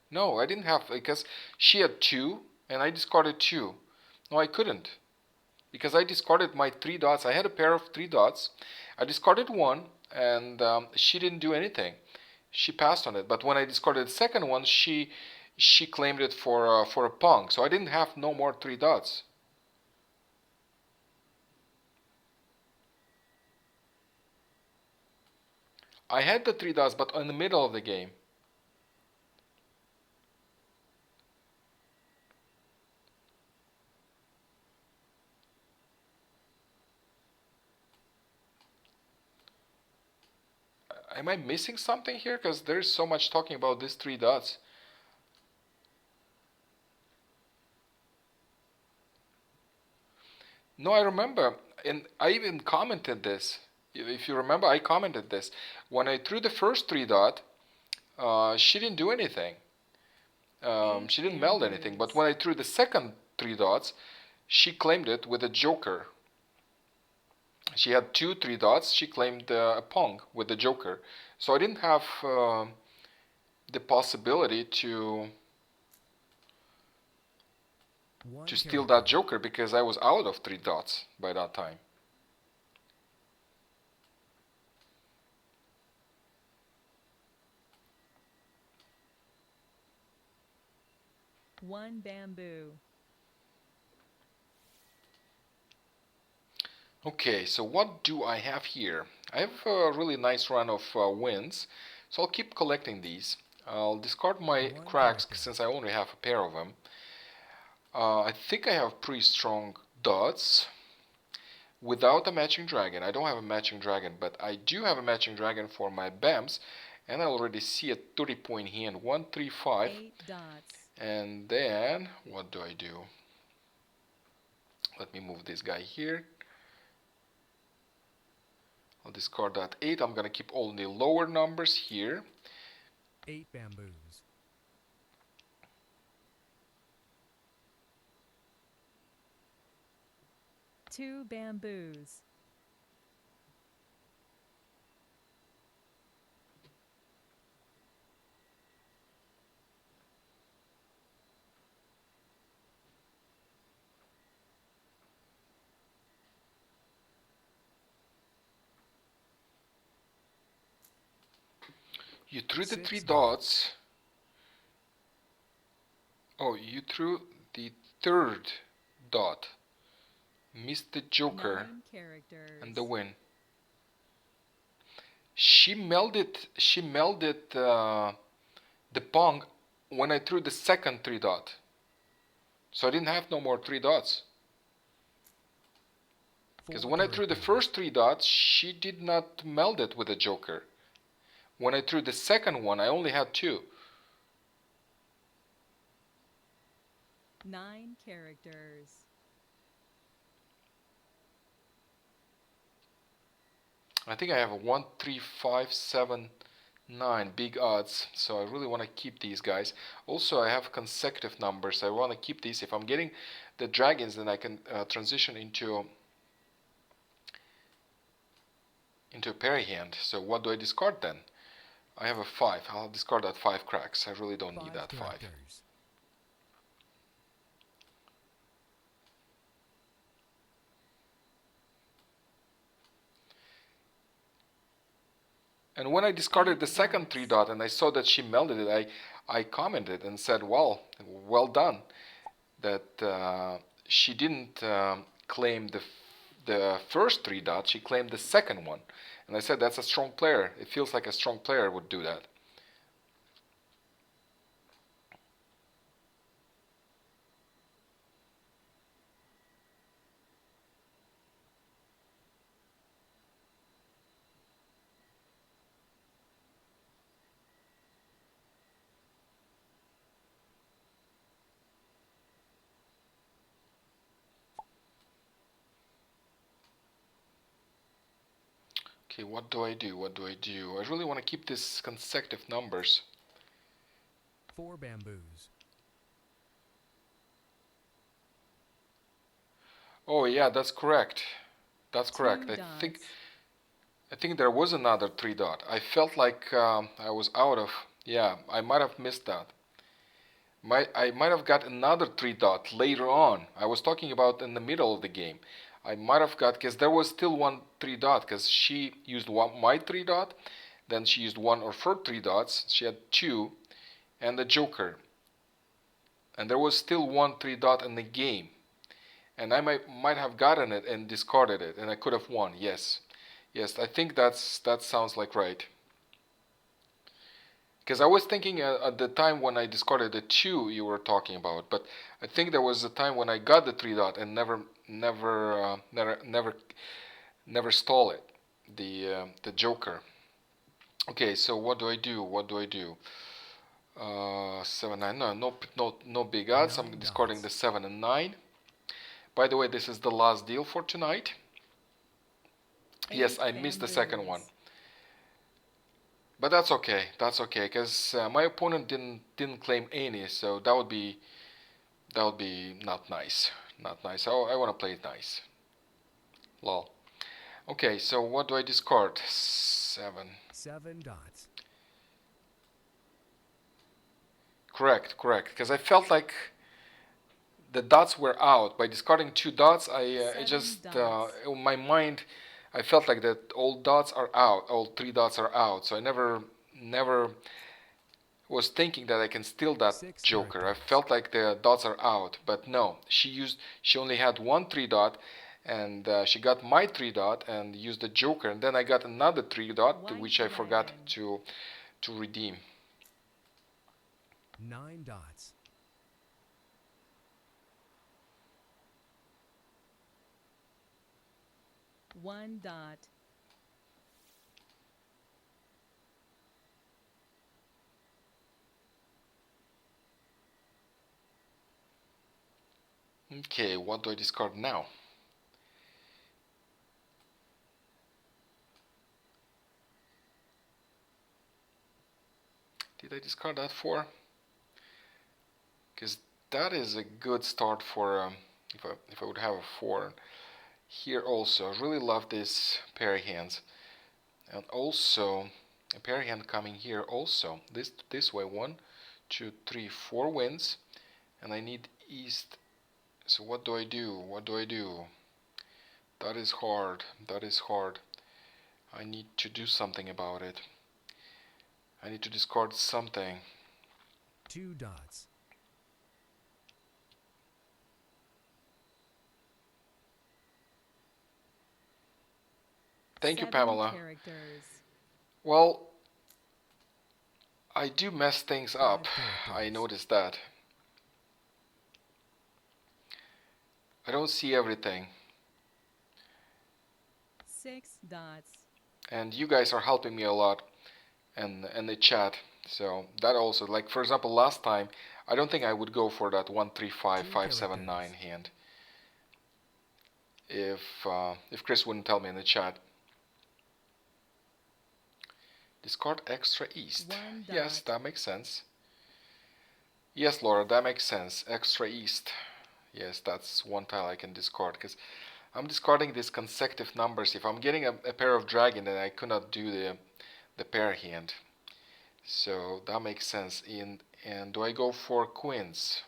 S1: No, I didn't have, because she had 2 and I discarded 2. No, I couldn't, because I discarded my 3 dots. I had a pair of 3 dots. I discarded 1 and she didn't do anything. she passed on it. But when I discarded the second one, she claimed it for a pong. So I didn't have no more 3 dots. I had the 3 dots, but in the middle of the game. Am I missing something here? Because there's so much talking about these 3 dots. No, I remember, and I even commented this. If you remember, I commented this. When I threw the first 3 dot, she didn't do anything. She didn't meld anything. But when I threw the second 3 dots, she claimed it with a joker. She had 2 3 dots. She claimed a pong with the joker. So I didn't have the possibility to steal that joker because I was out of 3 dots by that time.
S3: One bamboo.
S1: Okay, so what do I have here? I have a really nice run of wins, so I'll keep collecting these. I'll discard my cracks since I only have a pair of them. I think I have pretty strong dots without a matching dragon. I don't have a matching dragon, but I do have a matching dragon for my BAMs, and I already see a 30-point hand, 1, 3, 5.
S3: 8 dots.
S1: And then, what do? Let me move this guy here. I'll discard that 8. I'm gonna keep all the lower numbers here.
S2: 8 bamboos.
S3: Two bamboos.
S1: You threw the
S2: 6
S1: 3 dots. Oh, you threw the third dot. Missed the joker
S3: 9 characters.
S1: and the win. She melded the pong when I threw the second 3 dot. So I didn't have no more 3 dots. Because when I threw the first 3 dots, she did not meld it with a joker. When I threw the second one, I only had 2.
S3: 9 characters.
S1: I think I have a 1, 3, 5, 7, 9 big odds, so I really want to keep these guys. Also, I have consecutive numbers. I want to keep these. If I'm getting the dragons, then I can transition into a parry hand. So what do I discard then? I have a 5. I'll discard that 5 cracks. I really don't need that 5.
S2: characters.
S1: And when I discarded the second 3 dot and I saw that she melded it, I commented and said, well done. That she didn't claim the first 3 dot, she claimed the second one. And I said, that's a strong player. It feels like a strong player would do that. Okay, what do I do? I really want to keep these consecutive numbers.
S2: 4 bamboos.
S1: Oh yeah, that's correct. That's correct.
S3: 2
S1: I think there was another 3 dot. I felt like I was out of. Yeah, I might have missed that. I might have got another 3 dot later on. I was talking about in the middle of the game. I might have got, because there was still one 3 dot, because she used my 3 dot, Then she used one or four three dots. She had two, and the joker. And there was still one three dot in the game. And I might have gotten it and discarded it, and I could have won. Yes, yes, I think that sounds like right. Because I was thinking at the time when I discarded the two you were talking about, but I think there was a time when I got the three dot and never stole it, the joker. Okay, so what do I do? What do I do? 7 9. No big odds. I'm discarding the 7 and 9. By the way, this is the last deal for tonight. Yes, I missed the second one. But that's okay. That's okay, because my opponent didn't claim any, so that would be not nice. Not nice. I want to play it nice. Lol. Okay, so what do I discard? 7.
S2: 7 dots.
S1: Correct. Because I felt like the dots were out. By discarding two dots, I just in my mind, I felt like that all dots are out. All three dots are out. So I never was thinking that I can steal that joker. I felt like the dots are out, but no. She only had one three dot, and she got my three dot and used the joker, and then I got another three dot, which I forgot to redeem.
S2: 9 dots.
S3: One dot.
S1: Okay, what do I discard now? Did I discard that 4? Because that is a good start for if I would have a 4 here also. I really love this pair hands, and also a pair hand coming here also. This way, 1, 2, 3, 4 wins, and I need east. So what do I do? What do I do? That is hard. That is hard. I need to do something about it. I need to discard something.
S2: 2 dots.
S1: Thank you,
S3: 7
S1: Pamela.
S3: characters.
S1: Well, I do mess things up.
S2: 5 characters.
S1: I noticed that. I don't see everything.
S3: 6 dots.
S1: And you guys are helping me a lot in the chat. So that also, like for example, last time, I don't think I would go for that 1 3 5 5 7 9 hand if Chris wouldn't tell me in the chat. Discard extra east. Yes, that makes sense. Yes, Laura, that makes sense. Extra east. Yes, that's one tile I can discard, because I'm discarding these consecutive numbers. If I'm getting a pair of dragon, then I could not do the pair hand. So that makes sense. And do I go for queens?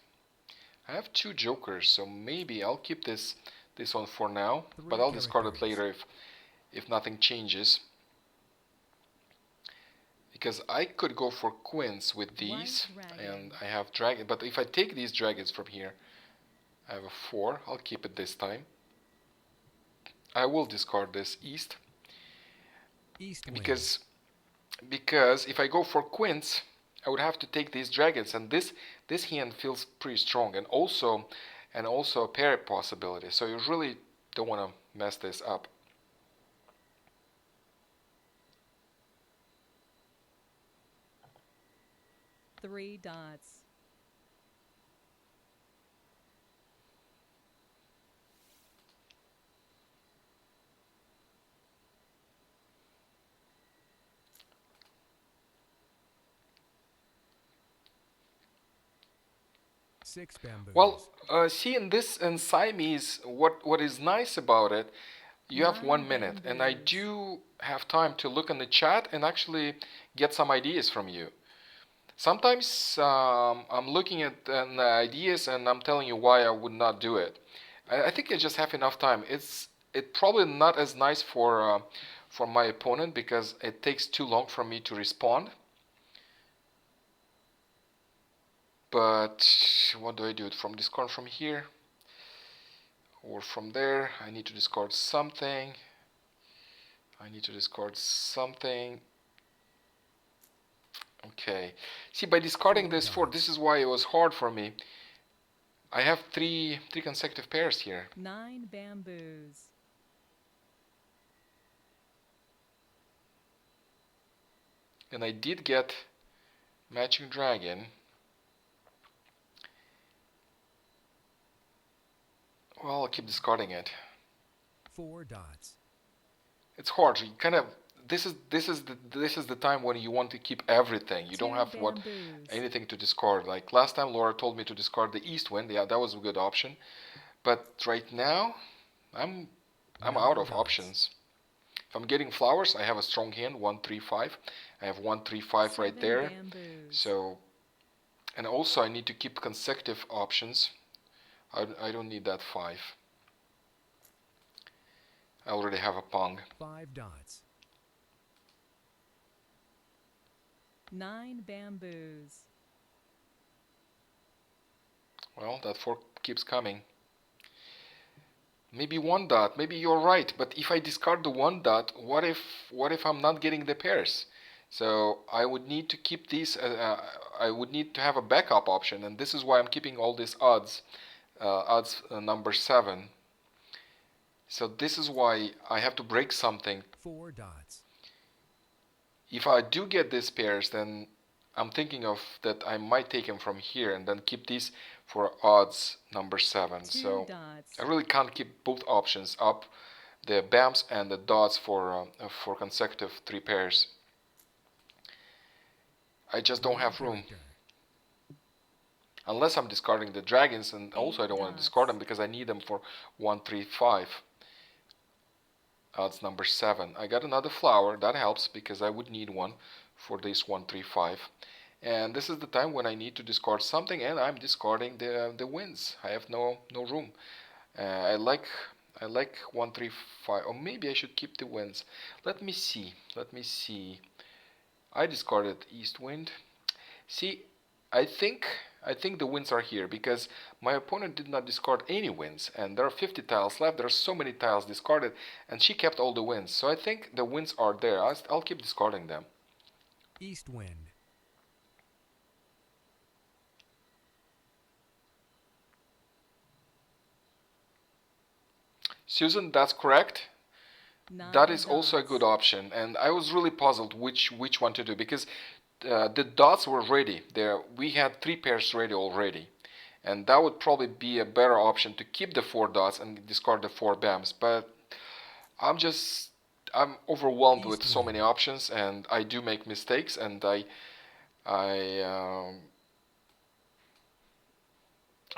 S1: I have 2 jokers, so maybe I'll keep this one for now, but I'll discard it later if nothing changes. Because I could go for queens with these, and I have dragon. But if I take these dragons from here, I have a 4. I'll keep it this time. I will discard this east. Because if I go for queens, I would have to take these dragons, and this hand feels pretty strong, and also a pair possibility. So you really don't want to mess this up.
S3: Three dots.
S2: Six bamboos.
S1: Well, see in Siamese, what is nice about it, you have 1 minute, and I do have time to look in the chat and actually get some ideas from you. Sometimes I'm looking at the ideas and I'm telling you why I would not do it. I think I just have enough time. It's probably not as nice for from my opponent because it takes too long for me to respond. But what do I do? From discard from here or from there? I need to discard something. Okay. See, by discarding this 4, this is why it was hard for me. I have three consecutive pairs here.
S3: 9 bamboos.
S1: And I did get matching dragon. Well, I'll keep discarding it.
S2: 4 dots.
S1: It's hard. You kind of this is the time when you want to keep everything. You don't
S3: 2
S1: have
S3: bamboos.
S1: anything to discard. Like last time, Laura told me to discard the east wind. Yeah, that was a good option. But right now, I'm
S2: 9
S1: out of
S2: dots.
S1: options. If I'm getting flowers, I have a strong hand. 1, 3, 5. I have 1, 3, 5 right
S3: 7
S1: there.
S3: bamboos.
S1: So, and also I need to keep consecutive options. I don't need that 5. I already have a pong.
S2: 5 dots.
S3: 9 bamboos.
S1: Well, that 4 keeps coming. Maybe 1 dot. Maybe you're right. But if I discard the 1 dot, what if I'm not getting the pairs? So I would need to keep these. I would need to have a backup option, and this is why I'm keeping all these odds. Number 7. So this is why I have to break something.
S2: 4 dots.
S1: If I do get these pairs, then I'm thinking of that I might take them from here and then keep these for odds number 7.
S3: 2
S1: So
S3: dots.
S1: I really can't keep both options up, the bams and the dots for consecutive 3 pairs. I just don't have room.
S2: Character.
S1: Unless I'm discarding the dragons, and also I don't want to
S3: dots.
S1: discard them because I need them for 1, 3, 5. Odds number 7. I got another flower. That helps because I would need one for this 1, 3, 5. And this is the time when I need to discard something, and I'm discarding the wins. I have no room. I like 1, 3, 5. Or maybe I should keep the wins. Let me see. I discarded east wind. See, I think the wins are here because my opponent did not discard any wins, and there are 50 tiles left. There are so many tiles discarded, and she kept all the wins. So I think the wins are there. I'll keep discarding them.
S2: East wind.
S1: Susan, that's correct.
S3: 9
S1: That is also a
S3: dots.
S1: good option, and I was really puzzled which one to do because the dots were ready. There we had 3 pairs ready already, and that would probably be a better option to keep the 4 dots and discard the 4 bams. But I'm overwhelmed with so many options, and I do make mistakes, and I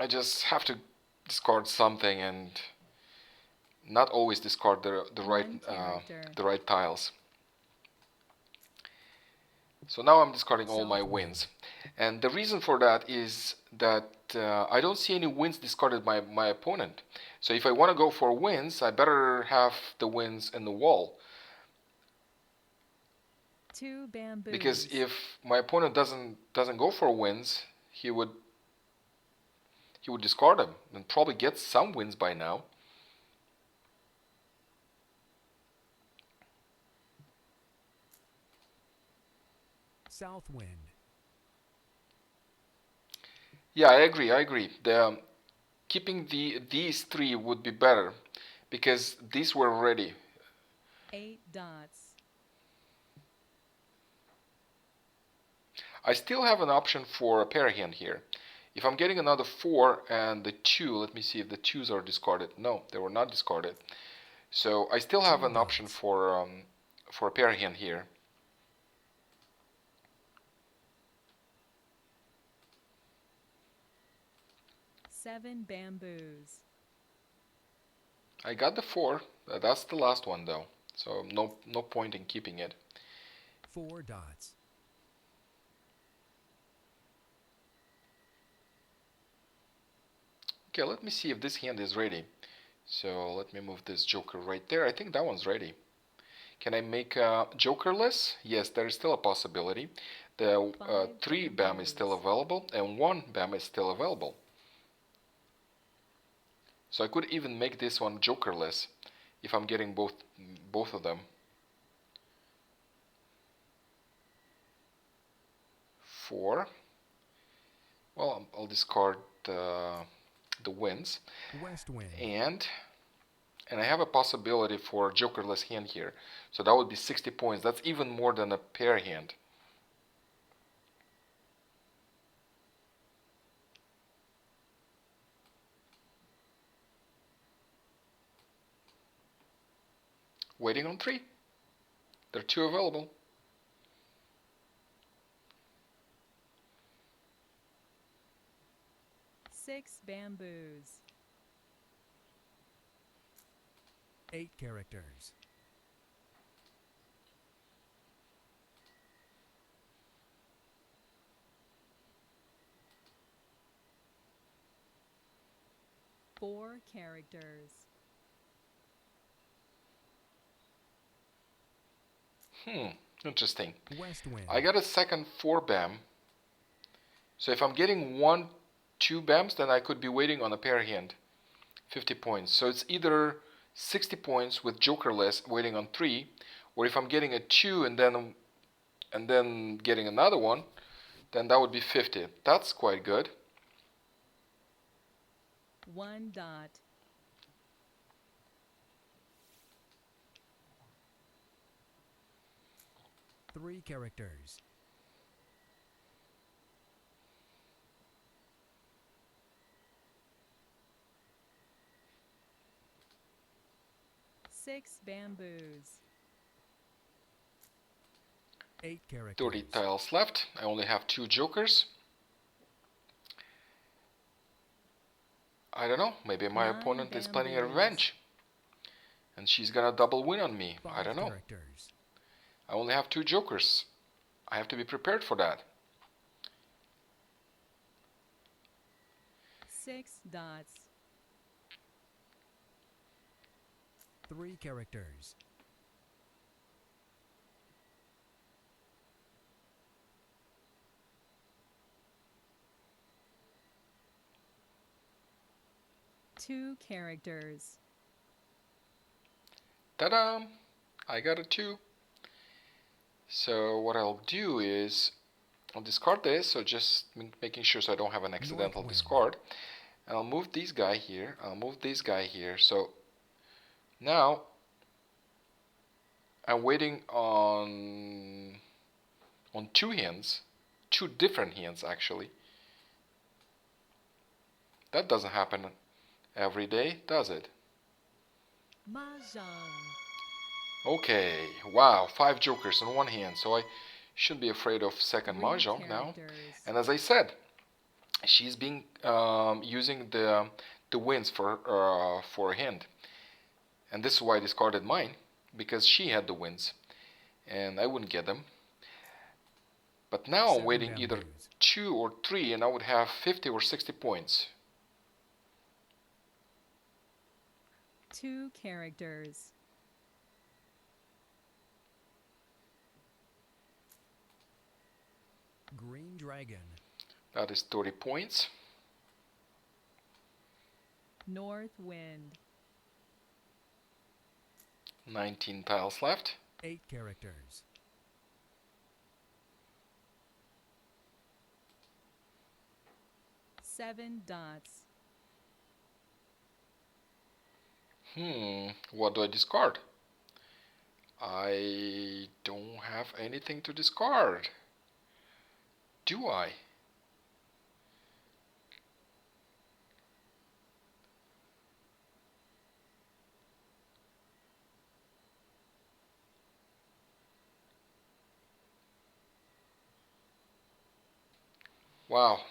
S1: just have to discard something and not always discard the right tiles. So now I'm discarding all my wins, and the reason for that is that I don't see any wins discarded by my opponent. So if I want to go for wins, I better have the wins in the wall.
S3: 2 bamboos.
S1: Because if my opponent doesn't go for wins, he would discard them and probably get some wins by now.
S2: South wind.
S1: Yeah, I agree. Keeping these 3 would be better because these were ready.
S3: 8 dots.
S1: I still have an option for a pair hand here. If I'm getting another 4 and the 2, let me see if the 2s are discarded. No, they were not discarded. So I still have an option for a pair hand here.
S3: Seven bamboos.
S1: I got the 4. That's the last one though. So no point in keeping it.
S2: 4 dots.
S1: Okay, let me see if this hand is ready. So let me move this joker right there. I think that one's ready. Can I make a jokerless? Yes, there is still a possibility. The 3 BAM is still available and 1 BAM is still available. So I could even make this one jokerless if I'm getting both of them. 4. Well, I'll discard the winds.
S2: West wind.
S1: And I have a possibility for a jokerless hand here. So that would be 60 points. That's even more than a pair hand. Waiting on 3. There are 2 available.
S3: Six bamboos.
S2: 8 characters.
S3: Four characters.
S1: Interesting.
S2: West wind.
S1: I got a second 4 BAM. So if I'm getting 2 BAMs, then I could be waiting on a pair hand. 50 points. So it's either 60 points with jokerless waiting on 3, or if I'm getting a 2 and then getting another one, then that would be 50. That's quite good.
S3: 1 dot.
S2: Three characters.
S3: Six bamboos.
S2: 8 characters.
S1: 30 tiles left. I only have 2 jokers. I don't know. Maybe my
S3: 9
S1: opponent is planning a
S3: bamboos.
S1: revenge. And she's gonna double win on me. I
S2: 5
S1: don't know.
S2: characters.
S1: I only have 2 jokers. I have to be prepared for that.
S3: 6 dots.
S2: 3 characters.
S3: Two characters.
S1: Ta-da! I got a 2. So what I'll do is I'll discard this, so just making sure so I don't have an accidental
S2: Northwind.
S1: discard. And I'll move this guy here. I'll move this guy here. So now I'm waiting on 2 hands, 2 different hands actually. That doesn't happen every day, does it?
S3: Mahjong.
S1: Okay, wow, 5 jokers in one hand, so I shouldn't be afraid of second
S3: 3
S1: mahjong now.
S3: characters.
S1: And as I said, she's being using the wins for a hand, and this is why I discarded mine, because she had the wins, and I wouldn't get them. But now I'm
S2: 7
S1: waiting either
S2: bamboos.
S1: 2 or 3, and I would have 50 or 60 points.
S3: 2 characters.
S2: Green dragon.
S1: That is 30 points.
S3: North wind.
S1: 19 tiles left.
S2: 8 characters.
S3: Seven dots.
S1: What do I discard? I don't have anything to discard. Do I? Wow.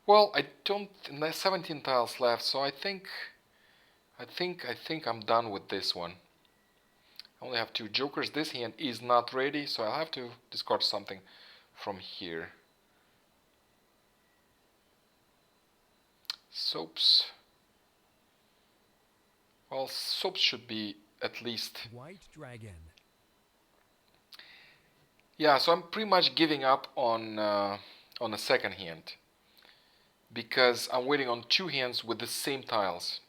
S1: Well, I don't. There's 17 tiles left, so I think I'm done with this one. I only have 2 jokers. This hand is not ready, so I'll have to discard something from here. Soaps. Well, soaps should be at least.
S2: White dragon.
S1: Yeah, so I'm pretty much giving up on the second hand because I'm waiting on two hands with the same tiles.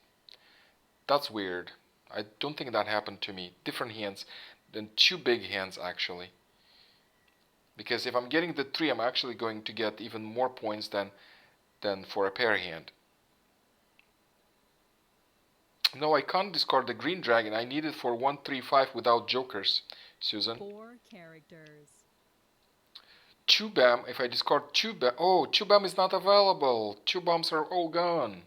S1: That's weird. I don't think that happened to me. Different hands than two big hands actually. Because if I'm getting the 3, I'm actually going to get even more points than for a pair hand. No, I can't discard the green dragon. I need it for 135 without jokers, Susan.
S3: 4 characters.
S1: 2 bam. If I discard 2 bam. Oh, 2 bam is not available. 2 bombs are all gone.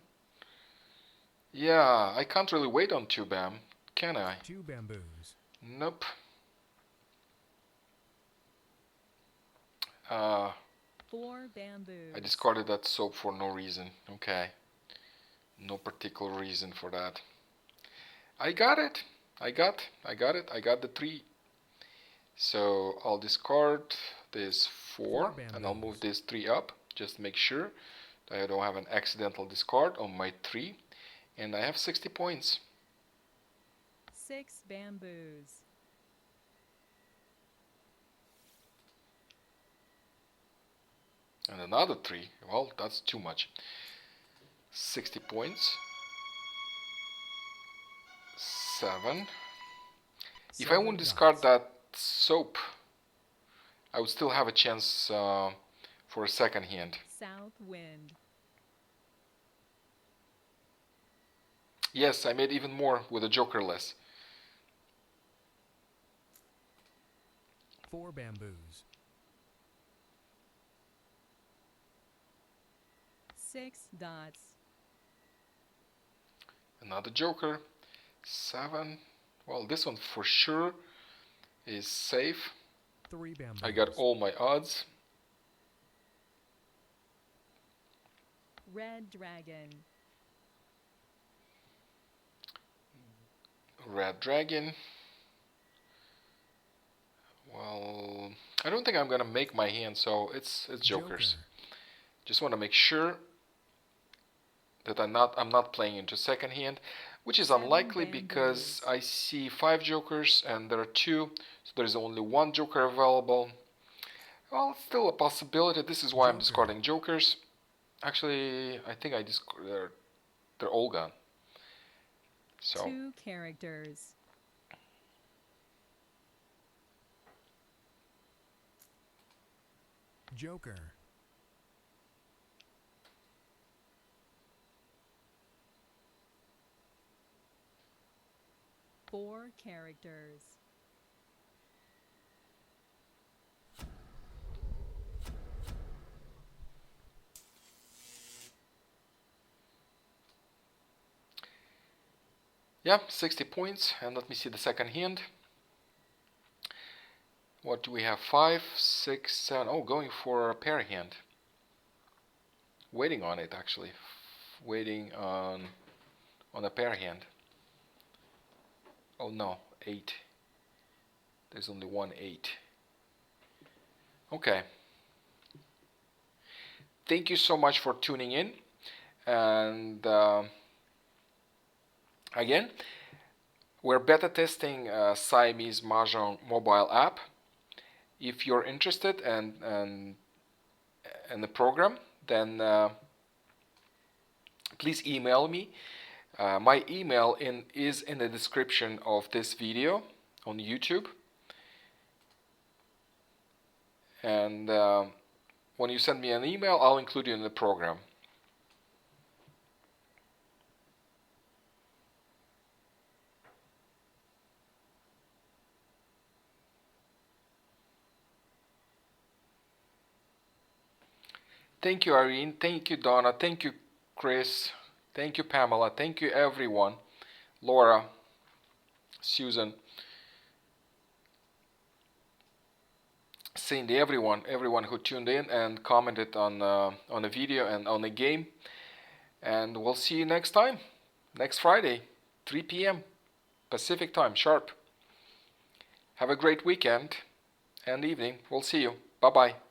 S1: Yeah, I can't really wait on 2 bam, can I?
S2: 2 bamboos.
S1: Nope.
S3: 4 bamboos.
S1: I discarded that soap for no reason. Okay. No particular reason for that. I got it. I got it. I got the 3. So I'll discard this 4 and I'll move this 3 up. Just make sure that I don't have an accidental discard on my 3. And I have 60 points.
S3: 6 bamboos.
S1: And another 3. Well, that's too much. 60 points. 7. If I wouldn't discard that soap, I would still have a chance for a second hand.
S3: South wind.
S1: Yes, I made even more with a joker less.
S2: 4 bamboos.
S3: 6 dots.
S1: Another joker. 7. Well, this one for sure is safe.
S2: 3 bamboos.
S1: I got all my odds.
S3: Red dragon.
S1: Red dragon. Well, I don't think I'm gonna make my hand, so it's jokers.
S2: Joker.
S1: Just want to make sure that I'm not playing into second hand, which is
S3: 7
S1: unlikely because
S3: bamboos.
S1: I see 5 jokers and there are 2, so there is only 1 joker available. Well, it's still a possibility. This is why I'm
S2: Joker.
S1: discarding jokers. Actually, I think they're all gone. So
S3: 2 characters.
S2: Joker.
S3: Four characters.
S1: yeah, 60 points. And let me see the second hand. What do we have? 5, 6, 7. Oh, going for a pair hand. Waiting on it actually. Waiting on a pair hand. Oh no, 8. There's only one 8. Okay. Thank you so much for tuning in. And again, we're beta testing Siamese Mah Jongg mobile app. If you're interested in the program, then please email me. My email is in the description of this video on YouTube. And when you send me an email, I'll include you in the program. Thank you, Irene. Thank you, Donna. Thank you, Chris. Thank you, Pamela. Thank you, everyone. Laura, Susan, Cindy, everyone who tuned in and commented on the video and on the game. And we'll see you next time, next Friday, 3 p.m. Pacific time, sharp. Have a great weekend and evening. We'll see you. Bye-bye.